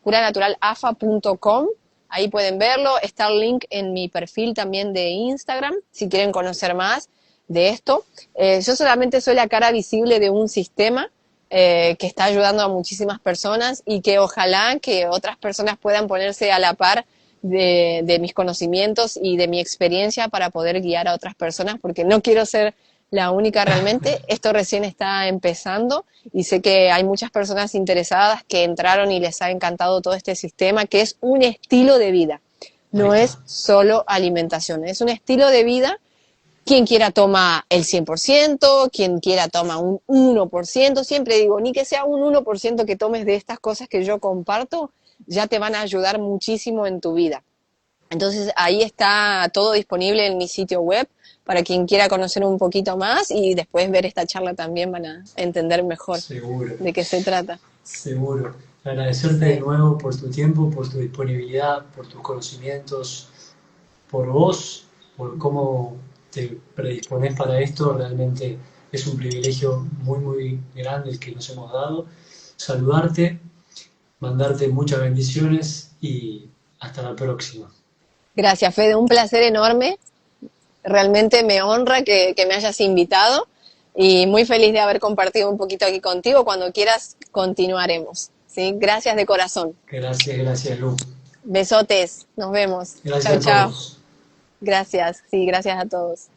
curanaturalafa.com. Ahí pueden verlo. Está el link en mi perfil también de Instagram, si quieren conocer más de esto. Yo solamente soy la cara visible de un sistema. que está ayudando a muchísimas personas y que ojalá que otras personas puedan ponerse a la par de mis conocimientos y de mi experiencia para poder guiar a otras personas, porque no quiero ser la única realmente. Esto recién está empezando y sé que hay muchas personas interesadas que entraron y les ha encantado todo este sistema, que es un estilo de vida. Ahí No es está. solo alimentación, es un estilo de vida. Quien quiera toma el 100%, quien quiera toma un 1%. Siempre digo, ni que sea un 1% que tomes de estas cosas que yo comparto, ya te van a ayudar muchísimo en tu vida. Entonces ahí está todo disponible en mi sitio web para quien quiera conocer un poquito más y después ver esta charla también van a entender mejor Seguro. de qué se trata. Seguro. Agradecerte de Sí. nuevo por tu tiempo, por tu disponibilidad, por tus conocimientos, por vos, por cómo te predispones para esto. Realmente es un privilegio muy, muy grande el que nos hemos dado. Saludarte, mandarte muchas bendiciones y hasta la próxima. Gracias, Fede, un placer enorme. Realmente me honra que me hayas invitado y muy feliz de haber compartido un poquito aquí contigo. Cuando quieras, continuaremos. ¿Sí? Gracias de corazón. Gracias, gracias, Lu. Besotes. Nos vemos. Chau, Gracias a chau. todos. Gracias. Sí, gracias a todos.